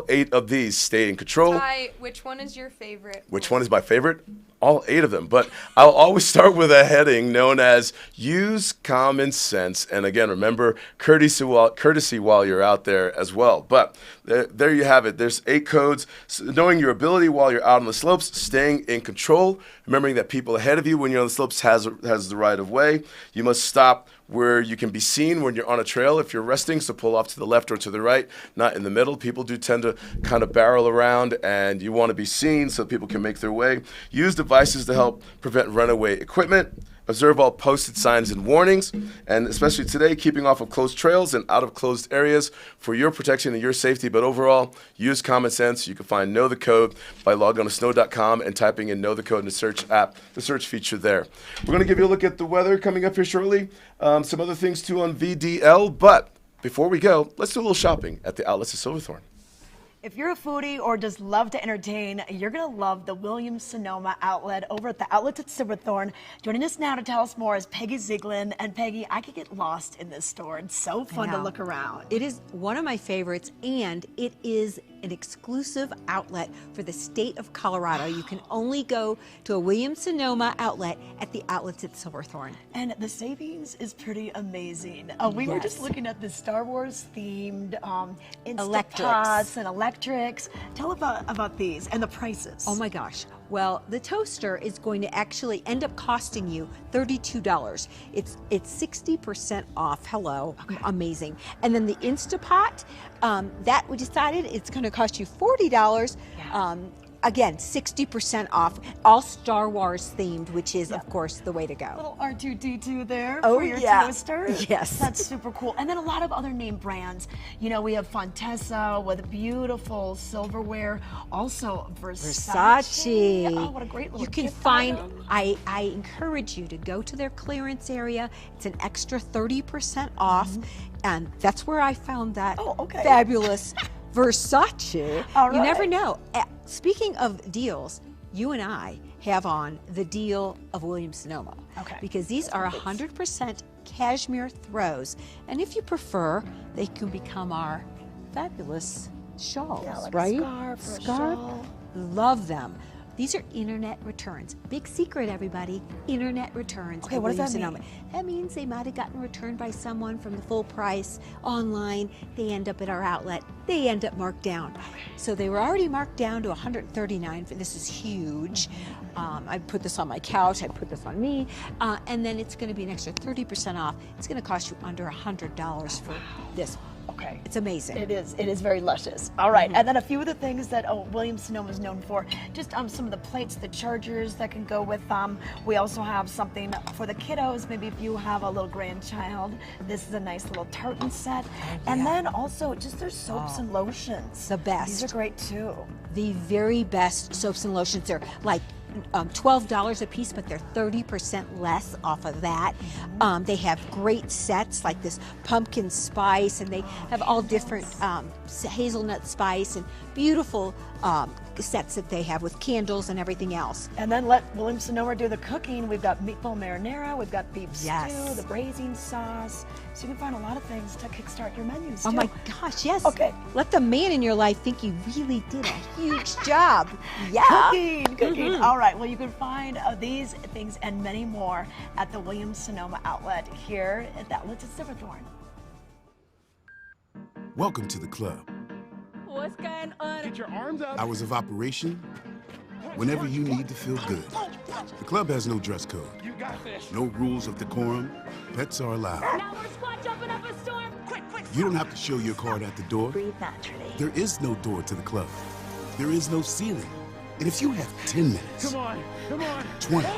8 of these. Stay in control. Ty, which one is your favorite? Which one is my favorite? All 8 of them. But I'll always start with a heading known as Use Common Sense. And again, remember courtesy while you're out there as well. But there you have it. There's 8 codes. So knowing your ability while you're out on the slopes, staying in control, remembering that people ahead of you when you're on the slopes has the right of way. You must stop where you can be seen when you're on a trail. If you're resting, so pull off to the left or to the right, not in the middle. People do tend to kind of barrel around, and you want to be seen so people can make their way. Use devices to help prevent runaway equipment. Observe all posted signs and warnings, and especially today, keeping off of closed trails and out of closed areas for your protection and your safety. But overall, use common sense. You can find Know the Code by logging on to snow.com and typing in Know the Code in the search app, the search feature there. We're going to give you a look at the weather coming up here shortly. Some other things too on VDL, but before we go, let's do a little shopping at the Outlets of Silverthorne. If you're a foodie or just love to entertain, you're going to love the Williams-Sonoma outlet over at the Outlets at Silverthorne. Joining us now to tell us more is Peggy Zieglin. And Peggy, I could get lost in this store. It's so fun to look around. It is one of my favorites, and it is an exclusive outlet for the state of Colorado. You can only go to a Williams-Sonoma outlet at the Outlets at Silverthorne. And the savings is pretty amazing. We were just looking at the Star Wars themed Instapots and electrics. Tell about these and the prices. Oh my gosh. Well, the toaster is going to actually end up costing you $32. It's 60% off. Hello, amazing. And then the Instapot, that we decided it's going to cost you $40. Again, 60% off, all Star Wars themed, which is, of course, the way to go. Little R2-D2 there Oh, for your yeah. toaster. Yes. That's super cool. And then a lot of other name brands. You know, we have Fontessa with beautiful silverware. Also, Versace. Oh, what a great little You can gift find, item. I encourage you to go to their clearance area. It's an extra 30% off. And that's where I found that fabulous Versace. All You never right. know. Speaking of deals, you and I have on the deal of Williams-Sonoma. Because these are 100% cashmere throws. And if you prefer, they can become our fabulous shawls, like right? a scarf or a shawl. Love them. These are internet returns. Big secret, everybody. Internet returns. Okay, at what does that Williams-Sonoma. mean? That means they might have gotten returned by someone from the full price online. They end up at our outlet. They end up marked down. So they were already marked down to $139. This is huge. I put this on my couch. I put this on me. And then it's going to be an extra 30% off. It's going to cost you under $100 for this. Okay. It's amazing. It is very luscious. All right, and then a few of the things that Williams-Sonoma is known for, just some of the plates, the chargers that can go with them. We also have something for the kiddos, maybe if you have a little grandchild. This is a nice little tartan set. And then also just their soaps and lotions. The best. These are great too. The very best soaps and lotions. They're like $12 a piece, but they're 30% less off of that. They have great sets like this pumpkin spice, and they have all different hazelnut spice and beautiful sets that they have with candles and everything else. And then let Williams-Sonoma do the cooking. We've got meatball marinara, we've got beef stew, the braising sauce. So you can find a lot of things to kickstart your menus too. Oh my gosh, yes. Okay. Let the man in your life think you really did a huge job. Yeah. Cooking. All right, well, you can find these things and many more at the Williams-Sonoma outlet here at the Outlets at Silverthorne. Welcome to the club. What's going on? Get your arms up. Hours of operation, whenever you need to feel good. The club has no dress code. You got this. No rules of decorum. Pets are allowed. Now we're squad jumping up a storm. Quick. You don't have to show your card at the door. Breathe naturally. There is no door to the club. There is no ceiling. And if you have 10 minutes, Come on. 20,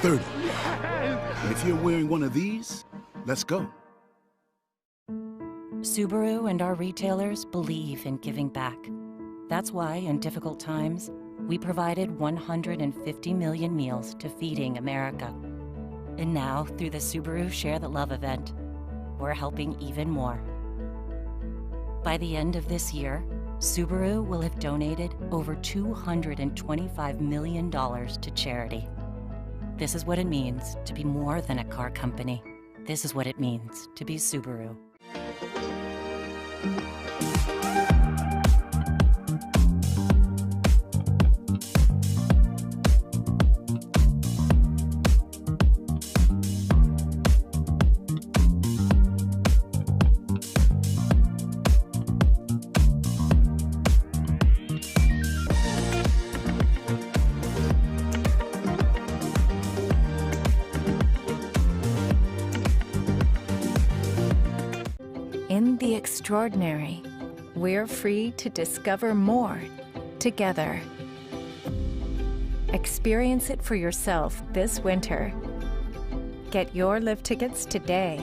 30, and if you're wearing one of these, let's go. Subaru and our retailers believe in giving back. That's why, in difficult times, we provided 150 million meals to Feeding America. And now, through the Subaru Share the Love event, we're helping even more. By the end of this year, Subaru will have donated over $225 million to charity. This is what it means to be more than a car company. This is what it means to be Subaru. In the extraordinary, we're free to discover more together. Experience it for yourself this winter. Get your lift tickets today.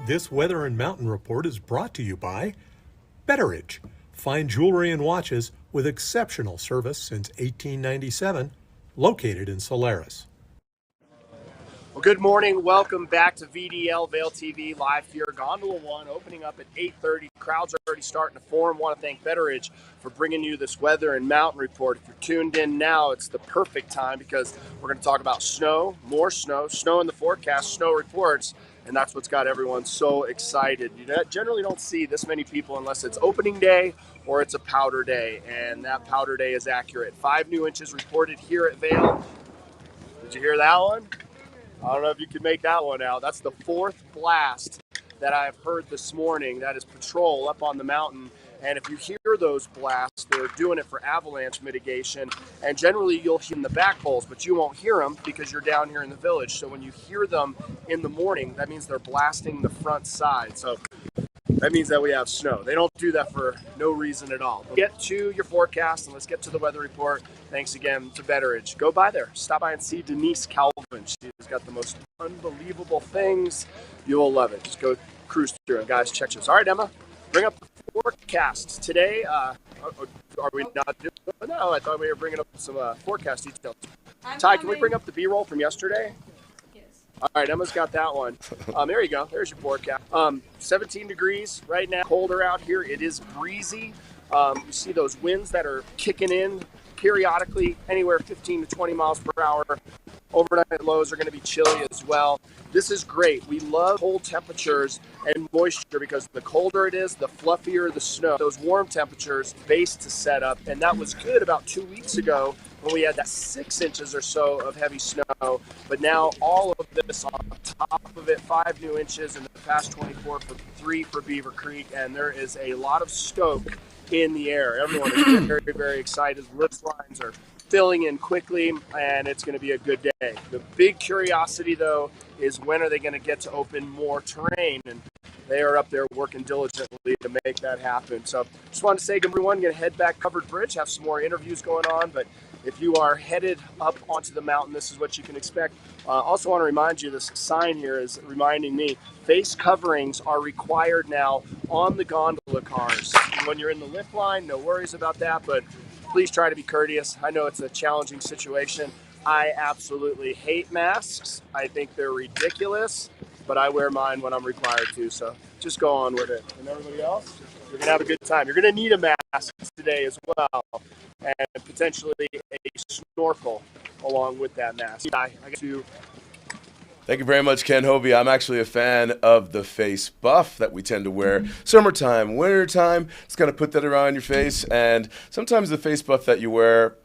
This Weather and Mountain Report is brought to you by Betteridge. Fine jewelry and watches with exceptional service since 1897, located in Solaris. Well, good morning. Welcome back to VDL Vail TV live here. Gondola 1 opening up at 8:30. Crowds are already starting to form. Want to thank Betteridge for bringing you this weather and mountain report. If you're tuned in now, it's the perfect time because we're going to talk about snow, more snow, snow in the forecast, snow reports, and that's what's got everyone so excited. You generally don't see this many people unless it's opening day or it's a powder day, and that powder day is accurate. 5 new inches reported here at Vail. Did you hear that one? I don't know if you can make that one out. That's the 4th blast that I've heard this morning. That is patrol up on the mountain. And if you hear those blasts, they're doing it for avalanche mitigation. And generally you'll hear in the back holes, but you won't hear them because you're down here in the village. So when you hear them in the morning, that means they're blasting the front side. So that means that we have snow. They don't do that for no reason at all. But get to your forecast and let's get to the weather report. Thanks again to Betteridge. Go by there. Stop by and see Denise Calvin. She's got the most unbelievable things. You'll love it. Just go cruise through and guys, check this. All right, Emma, bring up the forecast. Today, are we not doing it? No, I thought we were bringing up some forecast details. Ty, can we bring up the B-roll from yesterday? All right, Emma's got that one. There you go. There's your forecast. 17 degrees right now. Colder out here. It is breezy. You see those winds that are kicking in periodically, anywhere 15 to 20 miles per hour. Overnight lows are going to be chilly as well. This is great. We love cold temperatures and moisture because the colder it is, the fluffier the snow. Those warm temperatures, base to set up, and that was good about 2 weeks ago when we had that 6 inches or so of heavy snow. But now all of this on top of it, 5 new inches in the past 24 for 3 for Beaver Creek, and there is a lot of stoke in the air. Everyone is very, very excited. Lift lines are filling in quickly, and it's going to be a good day. The big curiosity, though, is when are they going to get to open more terrain? And they are up there working diligently to make that happen. So just wanted to say, everyone, going to head back Covered Bridge, have some more interviews going on, but if you are headed up onto the mountain, this is what you can expect. Also want to remind you, this sign here is reminding me, face coverings are required now on the gondola cars. And when you're in the lift line, no worries about that, but please try to be courteous. I know it's a challenging situation. I absolutely hate masks. I think they're ridiculous, but I wear mine when I'm required to, so just go on with it. And everybody else, you're going to have a good time. You're going to need a mask today as well, and potentially a snorkel along with that mask. I get to Thank you very much, Ken Hovey. I'm actually a fan of the face buff that we tend to wear summertime, wintertime. Just kind of put that around your face, and sometimes the face buff that you wear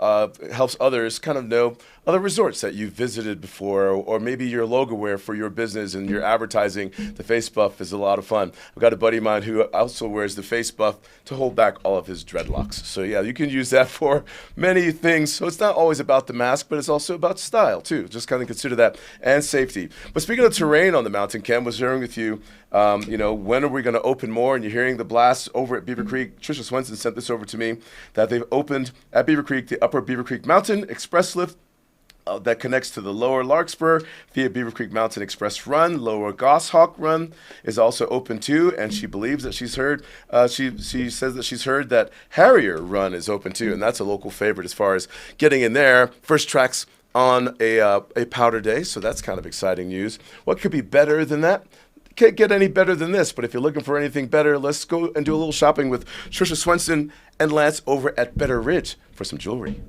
helps others kind of know other resorts that you've visited before, or maybe your logo wear for your business and your advertising. The face buff is a lot of fun. I've got a buddy of mine who also wears the face buff to hold back all of his dreadlocks. So yeah, you can use that for many things. So it's not always about the mask, but it's also about style too. Just kind of consider that, and safety. But speaking of terrain on the mountain, Ken, was sharing with you, when are we going to open more? And you're hearing the blasts over at Beaver Creek. Tricia Swenson sent this over to me, that they've opened at Beaver Creek the Upper Beaver Creek Mountain Express Lift that connects to the Lower Larkspur via Beaver Creek Mountain Express Run. Lower Goshawk Run is also open too, and she believes that she's heard, she says that she's heard that Harrier Run is open too, and that's a local favorite as far as getting in there. First tracks on a powder day, so that's kind of exciting news. What could be better than that? Can't get any better than this, but if you're looking for anything better, let's go and do a little shopping with Tricia Swenson and Lance over at Better Ridge for some jewelry.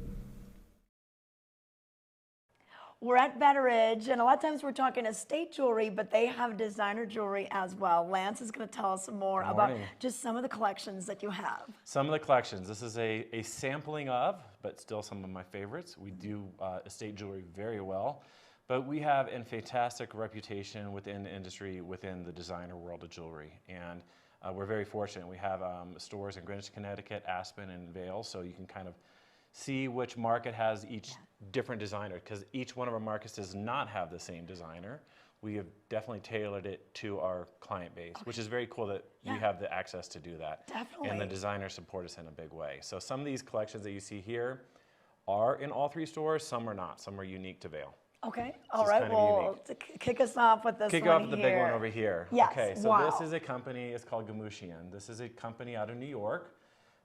We're at Betteridge, and a lot of times we're talking estate jewelry, but they have designer jewelry as well. Lance is going to tell us some more about just some of the collections that you have. Some of the collections. This is a sampling of, but still some of my favorites. We do estate jewelry very well, but we have a fantastic reputation within the industry, within the designer world of jewelry. And we're very fortunate. We have stores in Greenwich, Connecticut, Aspen, and Vail, so you can kind of see which market has each different designer, because each one of our markets does not have the same designer. We have definitely tailored it to our client base, which is very cool that we have the access to do that. Definitely. And the designers support us in a big way. So some of these collections that you see here are in all 3 stores, some are not. Some are unique to Vail. Okay, all right, well, kick us off with this one here. Kick off with the big one over here. Yes, okay, so this is a company, it's called Gamushian. This is a company out of New York.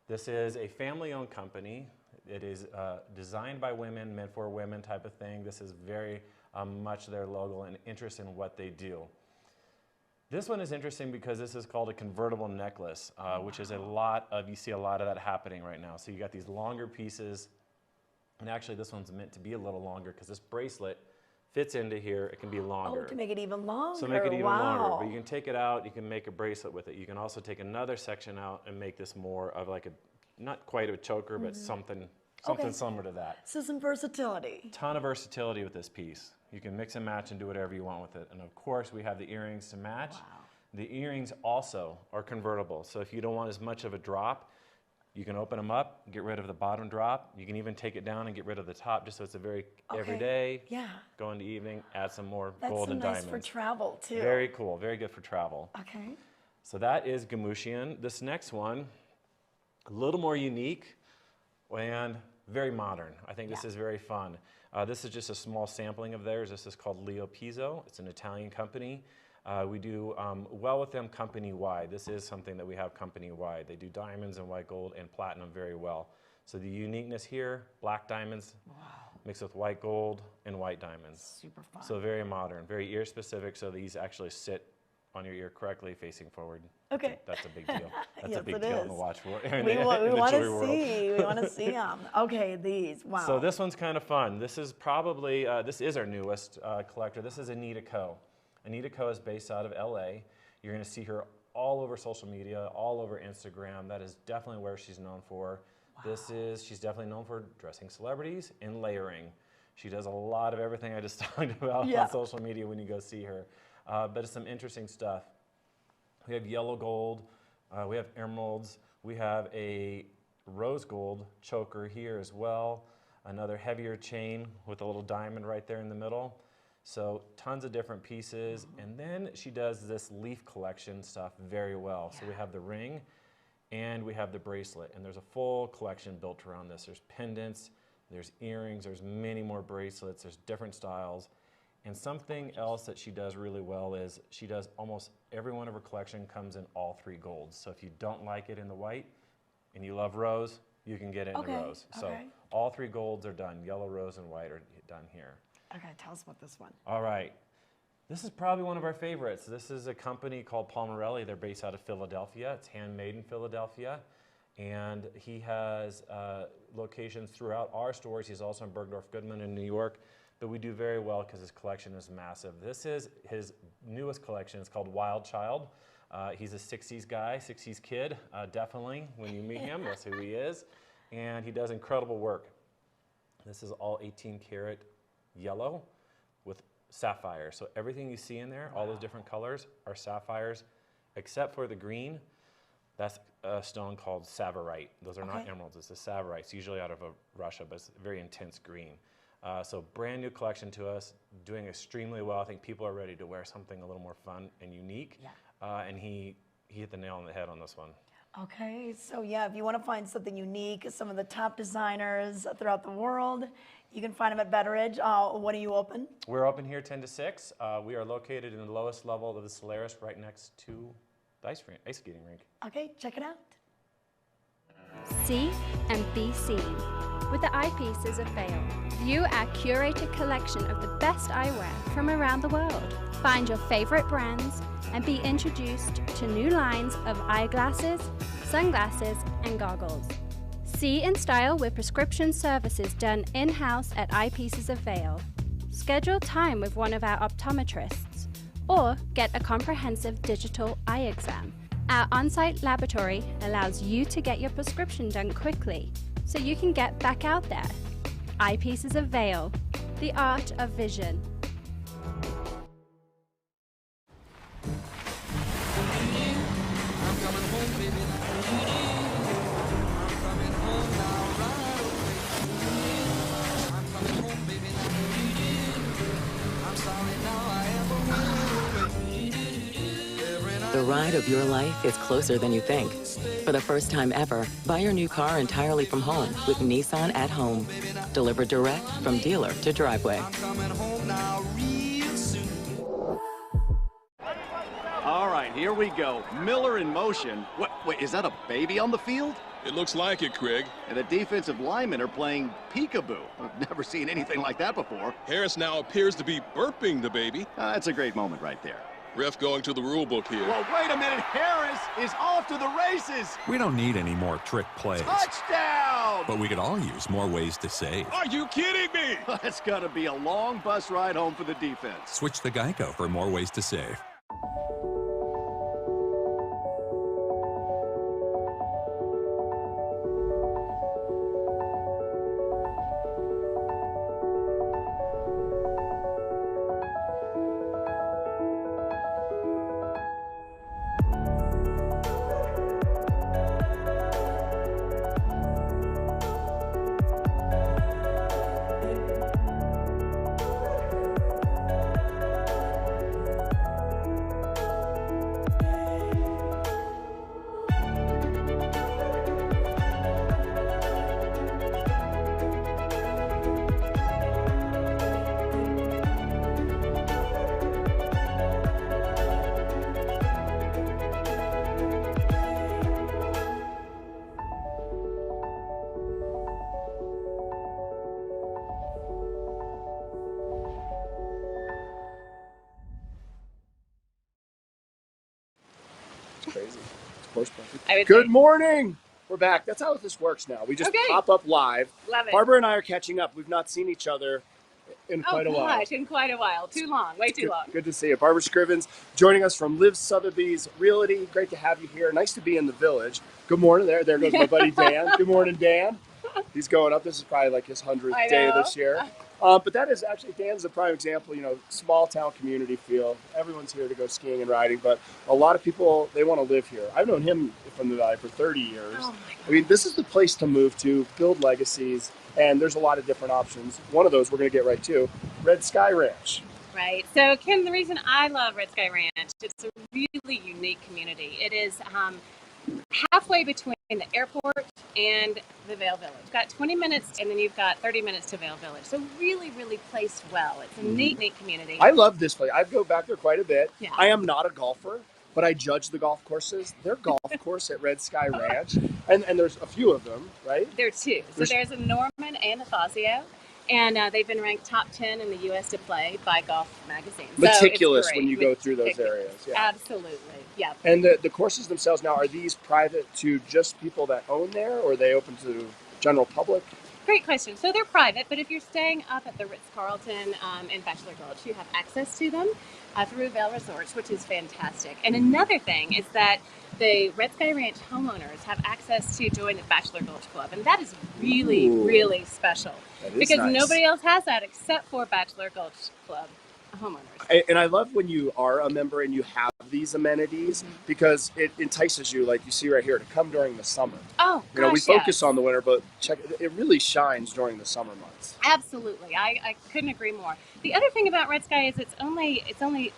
This is a family-owned company. It is designed by women, meant for women type of thing. This is very much of their logo and interest in what they do. This one is interesting because this is called a convertible necklace, which is you see a lot of that happening right now. So you got these longer pieces, and actually this one's meant to be a little longer because this bracelet fits into here. It can be longer. Oh, to make it even longer. So make it even longer, but you can take it out, you can make a bracelet with it. You can also take another section out and make this more of like not quite a choker, but something similar to that. So some versatility. Ton of versatility with this piece. You can mix and match and do whatever you want with it. And of course, we have the earrings to match. Wow. The earrings also are convertible. So if you don't want as much of a drop, you can open them up, get rid of the bottom drop. You can even take it down and get rid of the top, just so it's a very everyday, go into evening, add some more gold and diamonds. That's nice for travel, too. Very cool, very good for travel. Okay. So that is Gamutian. This next one, a little more unique and very modern. I think this is very fun. This is just a small sampling of theirs. This is called Leo Pizzo. It's an Italian company. We do well with them company-wide. This is something that we have company-wide. They do diamonds and white gold and platinum very well. So the uniqueness here, black diamonds mixed with white gold and white diamonds. Super fun. So very modern, very ear-specific, so these actually sit on your ear correctly, facing forward. Okay. That's a big deal. That's Yes, a big it deal is. in the watch world. We want to see. We want to see them. Okay, these. Wow. So this one's kind of fun. This is probably, this is our newest collector. This is Anita Ko. Anita Ko is based out of LA. You're going to see her all over social media, all over Instagram. That is definitely where she's known for. Wow. She's definitely known for dressing celebrities and layering. She does a lot of everything I just talked about on social media when you go see her. But it's some interesting stuff. We have yellow gold, we have emeralds, we have a rose gold choker here as well, another heavier chain with a little diamond right there in the middle. So tons of different pieces. And then she does this leaf collection stuff very well. So we have the ring and we have the bracelet, and there's a full collection built around this. There's pendants, there's earrings, there's many more bracelets, there's different styles. And something else that she does really well is she does almost every one of her collection comes in all 3 golds. So if you don't like it in the white and you love rose, you can get it in the rose. So all 3 golds are done. Yellow, rose, and white are done here. Okay, tell us about this one. All right. This is probably one of our favorites. This is a company called Palmarelli. They're based out of Philadelphia. It's handmade in Philadelphia. And he has locations throughout our stores. He's also in Bergdorf Goodman in New York. But we do very well because his collection is massive. This is his newest collection. It's called Wild Child. He's a 60s guy, 60s kid, definitely. When you meet him, that's who he is. And he does incredible work. This is all 18 karat yellow with sapphire. So everything you see in there, all those different colors, are sapphires, except for the green. That's a stone called Savarite. Those are not emeralds, it's a Savarite. It's usually out of Russia, but it's a very intense green. So brand new collection to us, doing extremely well. I think people are ready to wear something a little more fun and unique. And he hit the nail on the head on this one. Okay, so yeah, if you want to find something unique, some of the top designers throughout the world, you can find them at Betteridge. When are you open? We're open here 10 to 6. We are located in the lowest level of the Solaris, right next to the ice skating rink. Okay, check it out. See and be seen with the eyepieces of Vail. View our curated collection of the best eyewear from around the world. Find your favorite brands and be introduced to new lines of eyeglasses, sunglasses, and goggles. See in style with prescription services done in-house at Eyepieces of Vail. Schedule time with one of our optometrists or get a comprehensive digital eye exam. Our on-site laboratory allows you to get your prescription done quickly so you can get back out there. Eyepieces of Vail, the art of vision. The ride of your life is closer than you think. For the first time ever, buy your new car entirely from home with Nissan at Home. Delivered direct from dealer to driveway. All right, here we go. Miller in motion. Wait, is that a baby on the field? It looks like it, Craig. And the defensive linemen are playing peekaboo. I've never seen anything like that before. Harris now appears to be burping the baby. That's a great moment right there. Ref going to the rule book here. Well, wait a minute. Harris is off to the races. We don't need any more trick plays. Touchdown! But we could all use more ways to save. Are you kidding me? It's going to be a long bus ride home for the defense. Switch to Geico for more ways to save. Crazy. Good morning. We're back. That's how this works now. We just pop up live. Love it. Barbara and I are catching up. We've not seen each other in quite a while. In quite a while. Too long. Way too long. Good to see you. Barbara Scrivens joining us from Liv Sotheby's Realty. Great to have you here. Nice to be in the village. Good morning. There goes my buddy Dan. Good morning, Dan. He's going up. This is probably like his 100th day this year. But that is actually, Dan's a prime example, small town community feel. Everyone's here to go skiing and riding, but a lot of people, they want to live here. I've known him from the Valley for 30 years. Oh my God. I mean, this is the place to move to, build legacies, and there's a lot of different options. One of those we're going to get right to, Red Sky Ranch. Right. So, Kim, the reason I love Red Sky Ranch, it's a really unique community. It is halfway between the airport and the Vail Village. You've got 20 minutes and then you've got 30 minutes to Vail Village. So really, really placed well. It's a neat community. I love this place. I go back there quite a bit. Yeah. I am not a golfer, but I judge the golf courses. Their golf course at Red Sky Ranch, and there's a few of them, right? There are two. So there's a Norman and a Fazio. And they've been ranked top 10 in the U.S. to play by Golf Magazine. Meticulous so when you go through those areas. Yeah. Absolutely, yeah. And the courses themselves now, are these private to just people that own there, or are they open to general public? Great question. So they're private, but if you're staying up at the Ritz-Carlton in Bachelor Gulch, you have access to them through Vail Resorts, which is fantastic. And another thing is that the Red Sky Ranch homeowners have access to join the Bachelor Gulch Club, and that is really, really special. Because nice. Nobody else has that except for Bachelor Gulch Club homeowners. And I love when you are a member and you have these amenities because it entices you, like you see right here, to come during the summer. Oh, we focus on the winter, but it really shines during the summer months. Absolutely, I couldn't agree more. The other thing about Red Sky is it's only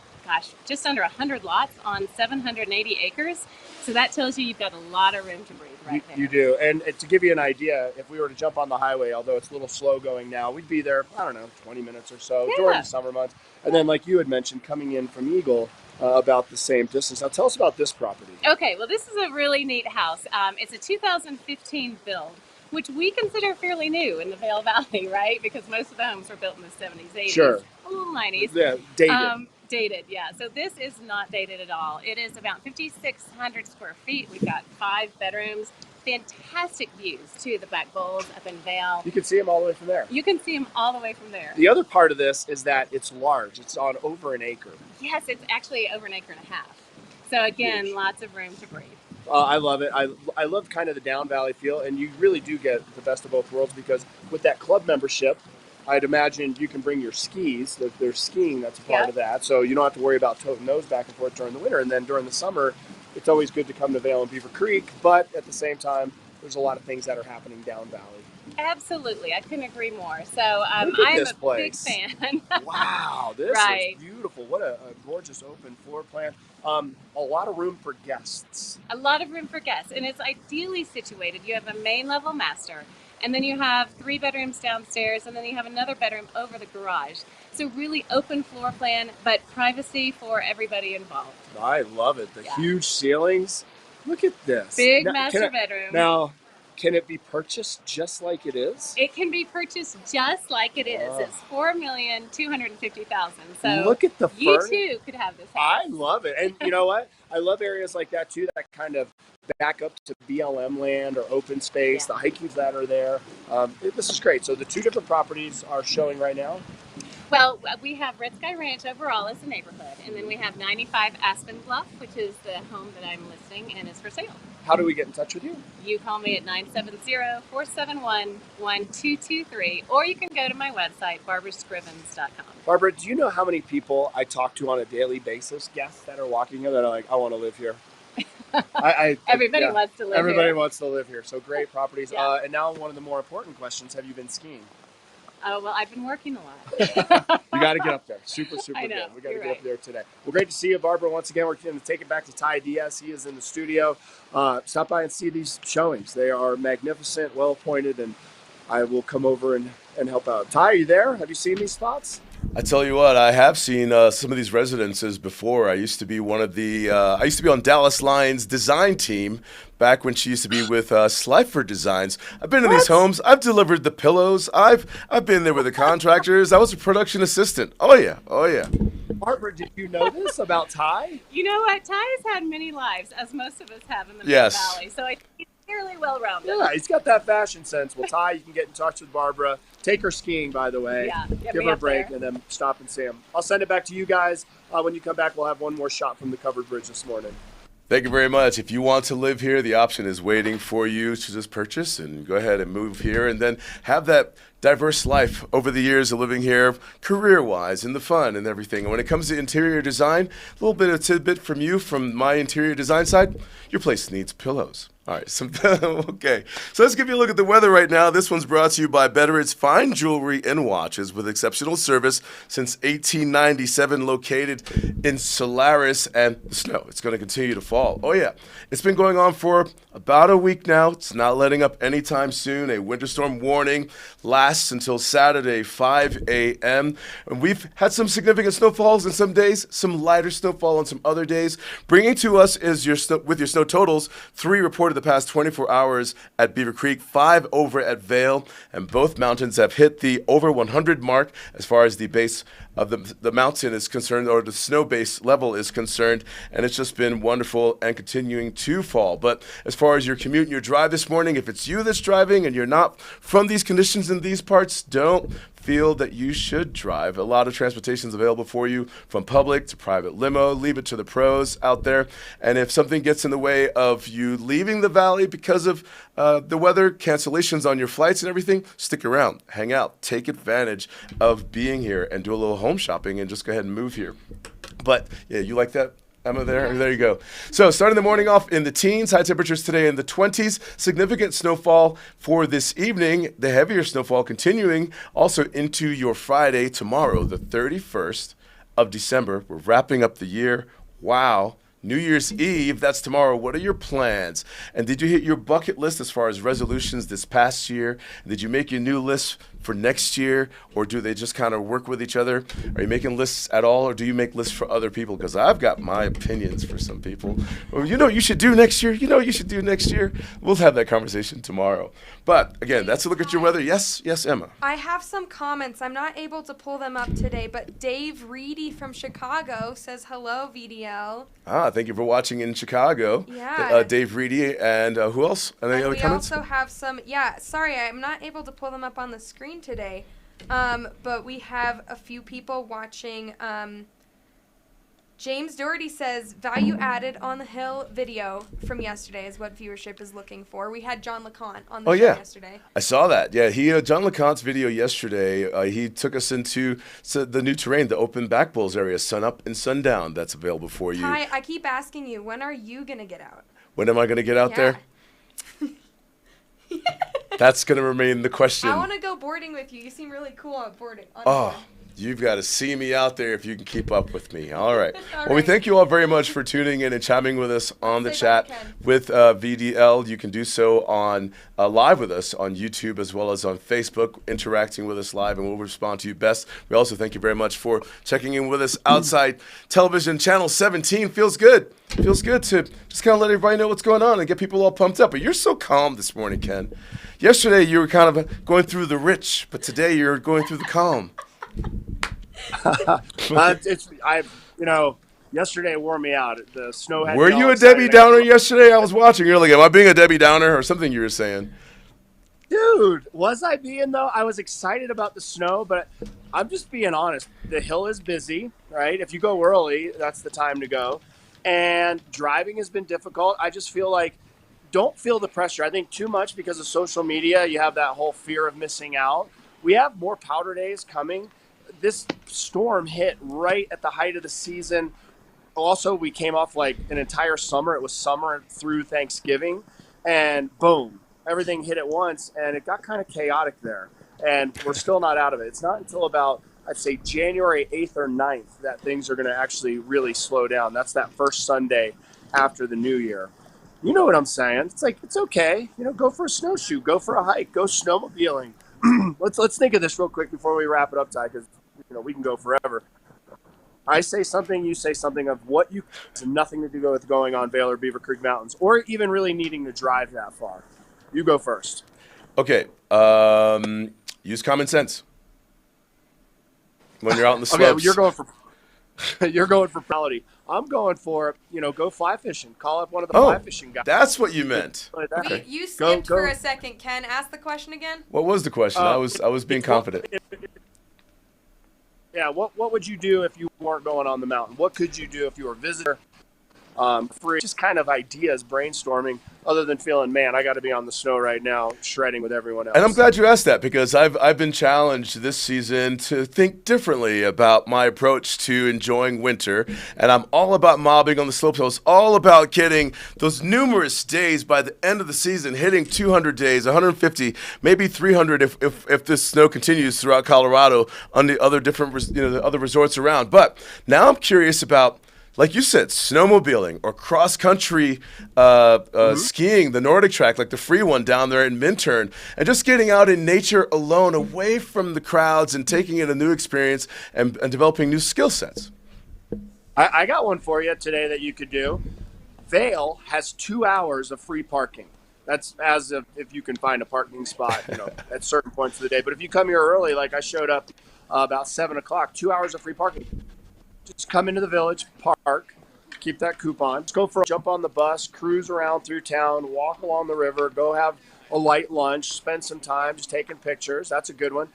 just under 100 lots on 780 acres. So that tells you you've got a lot of room to breathe right there. You do. And to give you an idea, if we were to jump on the highway, although it's a little slow going now, we'd be there, 20 minutes or so during the summer months. And then, like you had mentioned, coming in from Eagle, about the same distance. Now, tell us about this property. Okay, well, this is a really neat house. It's a 2015 build, which we consider fairly new in the Vail Valley, right? Because most of the homes were built in the 70s, 80s. Sure. A little 90s. Yeah, dated. Dated, yeah. So this is not dated at all. It is about 5,600 square feet. We've got 5 bedrooms. Fantastic views to the Black Bowls up in Vail. You can see them all the way from there. You can see them all the way from there. The other part of this is that it's large. It's on over an acre. Yes, it's actually over an acre and a half. So again, lots of room to breathe. I love it. I love kind of the down valley feel, and you really do get the best of both worlds because with that club membership, I'd imagine you can bring your skis. There's skiing that's a part of that, so you don't have to worry about toting those back and forth during the winter. And then during the summer, it's always good to come to Vail and Beaver Creek, but at the same time, there's a lot of things that are happening down valley. Absolutely, I couldn't agree more. So I'm a big fan. Wow, this is beautiful. What a gorgeous open floor plan. A lot of room for guests. A lot of room for guests, and it's ideally situated. You have a main level master, and then you have 3 bedrooms downstairs, and then you have another bedroom over the garage. So really open floor plan, but privacy for everybody involved. I love it. The huge ceilings. Look at this. Big master bedroom. Now, Can it be purchased just like it is? It can be purchased just like it is. It's $4,250,000. So look at the you furniture. too could have this house. I love it. And you know what? I love areas like that too, that kind of back up to BLM land or open space, the hikings that are there. This is great. So the two different properties are showing right now. Well, we have Red Sky Ranch overall as a neighborhood, and then we have 95 Aspen Bluff, which is the home that I'm listing and is for sale. How do we get in touch with you? You call me at 970-471-1223, or you can go to my website, barbarascrivens.com. Barbara, do you know how many people I talk to on a daily basis, guests that are walking here that are like, I want to live here? Everybody wants to live here. Everybody wants to live here. So great properties. Yeah. And now one of the more important questions, have you been skiing? Oh, well, I've been working a lot. You got to get up there. Super I know, good. We got to you're get right. up there today. Well, great to see you, Barbara. Once again, we're going to take it back to Ty Diaz. He is in the studio. Stop by and see these showings. They are magnificent, well appointed, and I will come over and help out. Ty, are you there? Have you seen these spots? I tell you what, I have seen some of these residences before. I used to be on Dallas Lyons' design team back when she used to be with Slifer Designs. I've been in these homes. I've delivered the pillows. I've been there with the contractors. I was a production assistant. Oh yeah. Barbara, did you know this about Ty? You know what? Ty has had many lives, as most of us have in the Yes. Valley. So I think he's fairly well-rounded. Yeah, he's got that fashion sense. Well, Ty, you can get in touch with Barbara. Take her skiing, by the way. Yeah, get Give me her a up break there. and then stop and see him. I'll send it back to you guys. When you come back, we'll have one more shot from the covered bridge this morning. Thank you very much. If you want to live here, the option is waiting for you to just purchase and go ahead and move here and then have that diverse life over the years of living here, career-wise, and the fun and everything. And when it comes to interior design, a little bit of tidbit from you from my interior design side, your place needs pillows. All right, okay. So let's give you a look at the weather right now. This one's brought to you by Betteridge Fine Jewelry and Watches with exceptional service since 1897, located in Solaris, and the snow, it's going to continue to fall. Oh, yeah. It's been going on for about a week now. It's not letting up anytime soon. A winter storm warning lasts until Saturday, 5 a.m. And we've had some significant snowfalls in some days, some lighter snowfall on some other days. Bringing to us is with your snow totals, 3 reported the past 24 hours at Beaver Creek, 5 over at Vail, and both mountains have hit the over 100 mark as far as the base of the mountain is concerned, or the snow base level is concerned, and it's just been wonderful and continuing to fall. But as far as your commute and your drive this morning, if it's you that's driving and you're not from these conditions in these parts, don't feel that you should drive. A lot of transportation is available for you, from public to private limo. Leave it to the pros out there. And if something gets in the way of you leaving the valley because of the weather, cancellations on your flights and everything, stick around, hang out, take advantage of being here and do a little home shopping and just go ahead and move here. But yeah, you like that, Emma, there? There you go. So starting the morning off in the teens, high temperatures today in the 20s, significant snowfall for this evening, the heavier snowfall continuing also into your Friday tomorrow, the 31st of December. We're wrapping up the year. Wow. New Year's Eve, that's tomorrow. What are your plans? And did you hit your bucket list as far as resolutions this past year? Did you make your new list for next year, or do they just kind of work with each other? Are you making lists at all, or do you make lists for other people? Because I've got my opinions for some people. Well, you know you should do next year. You know you should do next year. We'll have that conversation tomorrow. But again, that's a look at your weather. Yes, Emma. I have some comments. I'm not able to pull them up today, but Dave Reedy from Chicago says, hello, VDL. Thank you for watching in Chicago. Yeah. Dave Reedy, and who else? Any other comments? We also have some, sorry, I'm not able to pull them up on the screen today, but we have a few people watching. James Doherty says, value added on the Hill video from yesterday is what viewership is looking for. We had John LeConte on the show yesterday. I saw that. Yeah, John LeConte's video yesterday, he took us into the new terrain, the open back bowls area, sun up and sundown, that's available for you. Hi, I keep asking you, when are you going to get out? When am I going to get out there? That's going to remain the question. I want to go boarding with you. You seem really cool on boarding. You've got to see me out there if you can keep up with me. All right. Well, we thank you all very much for tuning in and chiming with us on the chat with VDL. You can do so on live with us on YouTube as well as on Facebook, interacting with us live, and we'll respond to you best. We also thank you very much for checking in with us outside television. Channel 17 feels good. Feels good to just kind of let everybody know what's going on and get people all pumped up. But you're so calm this morning, Ken. Yesterday you were kind of going through the rich, but today you're going through the calm. Yesterday wore me out. The snow had. Were you a Debbie Downer yesterday? I was watching. You're like, am I being a Debbie Downer or something you were saying? Dude, was I being though? I was excited about the snow, but I'm just being honest. The hill is busy, right? If you go early, that's the time to go. And driving has been difficult. I just feel like, don't feel the pressure. I think too much because of social media. You have that whole fear of missing out. We have more powder days coming. This storm hit right at the height of the season. Also, we came off like an entire summer. It was summer through Thanksgiving, and boom, everything hit at once, and it got kind of chaotic there. And we're still not out of it. It's not until about, I'd say, January 8th or 9th that things are going to actually really slow down. That's that first Sunday after the New Year. You know what I'm saying? It's like, it's okay. Go for a snowshoe, go for a hike, go snowmobiling. Let's think of this real quick before we wrap it up, Ty, because we can go forever. I say something, you say something of what you has nothing to do with going on Vail or Beaver Creek Mountains, or even really needing to drive that far. You go first. Okay. Use common sense when you're out in the slopes. Okay, you're going for quality. I'm going for, go fly fishing. Call up one of the fly fishing guys. That's what you meant. Okay. You skipped for a second, Ken. Ask the question again. What was the question? I was being confident. Yeah, what would you do if you weren't going on the mountain? What could you do if you were a visitor? Free, just kind of ideas, brainstorming, other than feeling, man, I got to be on the snow right now, shredding with everyone else. And I'm glad you asked that, because I've been challenged this season to think differently about my approach to enjoying winter, and I'm all about mobbing on the slopes. I was all about getting those numerous days by the end of the season, hitting 200 days, 150, maybe 300 if this snow continues throughout Colorado on the other different the other resorts around. But now I'm curious about, like you said, snowmobiling or cross-country skiing, the Nordic track, like the free one down there in Minturn, and just getting out in nature alone, away from the crowds, and taking in a new experience and developing new skill sets. I got one for you today that you could do. Vail has 2 hours of free parking. That's as if you can find a parking spot, at certain points of the day. But if you come here early, like I showed up about 7 o'clock, 2 hours of free parking. Just come into the village, park, keep that coupon. Just go for a jump on the bus, cruise around through town, walk along the river, go have a light lunch, spend some time just taking pictures. That's a good one.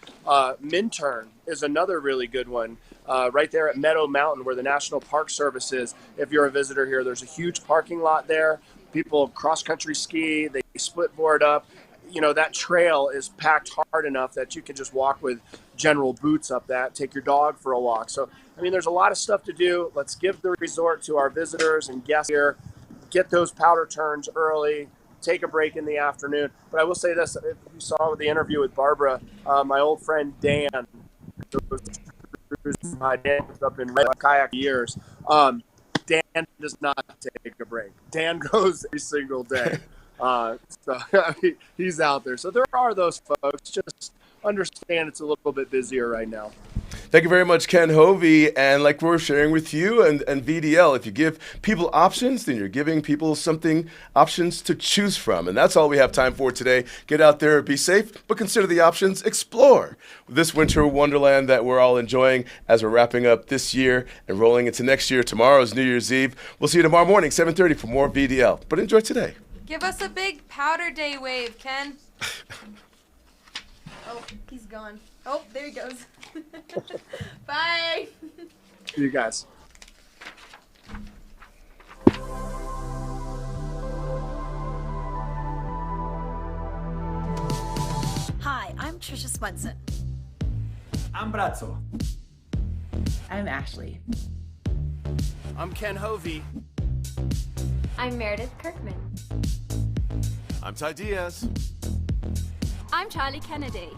Minturn is another really good one. Right there at Meadow Mountain, where the National Park Service is. If you're a visitor here, there's a huge parking lot there. People cross-country ski, they split board up. That trail is packed hard enough that you can just walk with general boots up that, take your dog for a walk. So, there's a lot of stuff to do. Let's give the resort to our visitors and guests here. Get those powder turns early. Take a break in the afternoon. But I will say this, if you saw the interview with Barbara, my old friend Dan, my dad was up in kayak years. Dan does not take a break. Dan goes every single day. He's out there. So there are those folks. Just understand it's a little bit busier right now. Thank you very much, Ken Hovey. And like we're sharing with you and VDL, if you give people options, then you're giving people options to choose from. And that's all we have time for today. Get out there, be safe, but consider the options. Explore this winter wonderland that we're all enjoying as we're wrapping up this year and rolling into next year. Tomorrow's New Year's Eve. We'll see you tomorrow morning, 7:30 for more VDL. But enjoy today. Give us a big powder day wave, Ken. Oh, he's gone. Oh, there he goes. Bye. See you guys. Hi, I'm Trisha Swenson. I'm Brazzo. I'm Ashley. I'm Ken Hovey. I'm Meredith Kirkman. I'm Ty Diaz. I'm Charlie Kennedy.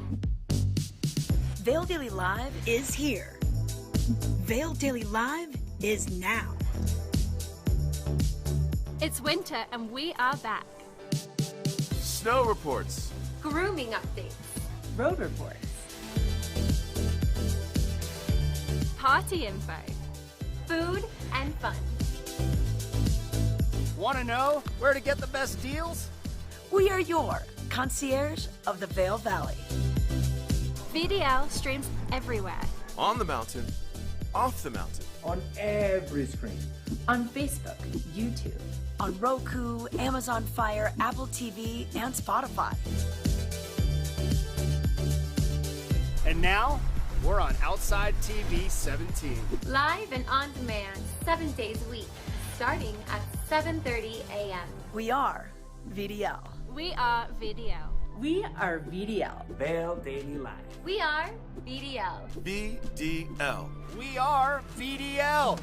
Vail Daily Live is here. Vail Daily Live is now. It's winter and we are back. Snow reports. Grooming updates. Road reports. Party info. Food and fun. Want to know where to get the best deals? We are your concierge of the Vail Valley. VDL streams everywhere. On the mountain, off the mountain. On every screen. On Facebook, YouTube. On Roku, Amazon Fire, Apple TV, and Spotify. And now, we're on Outside TV 17. Live and on demand 7 days a week, starting at 7:30 a.m. We are VDL. We are VDL. We are VDL. Vail Daily Live. We are VDL. VDL. We are VDL.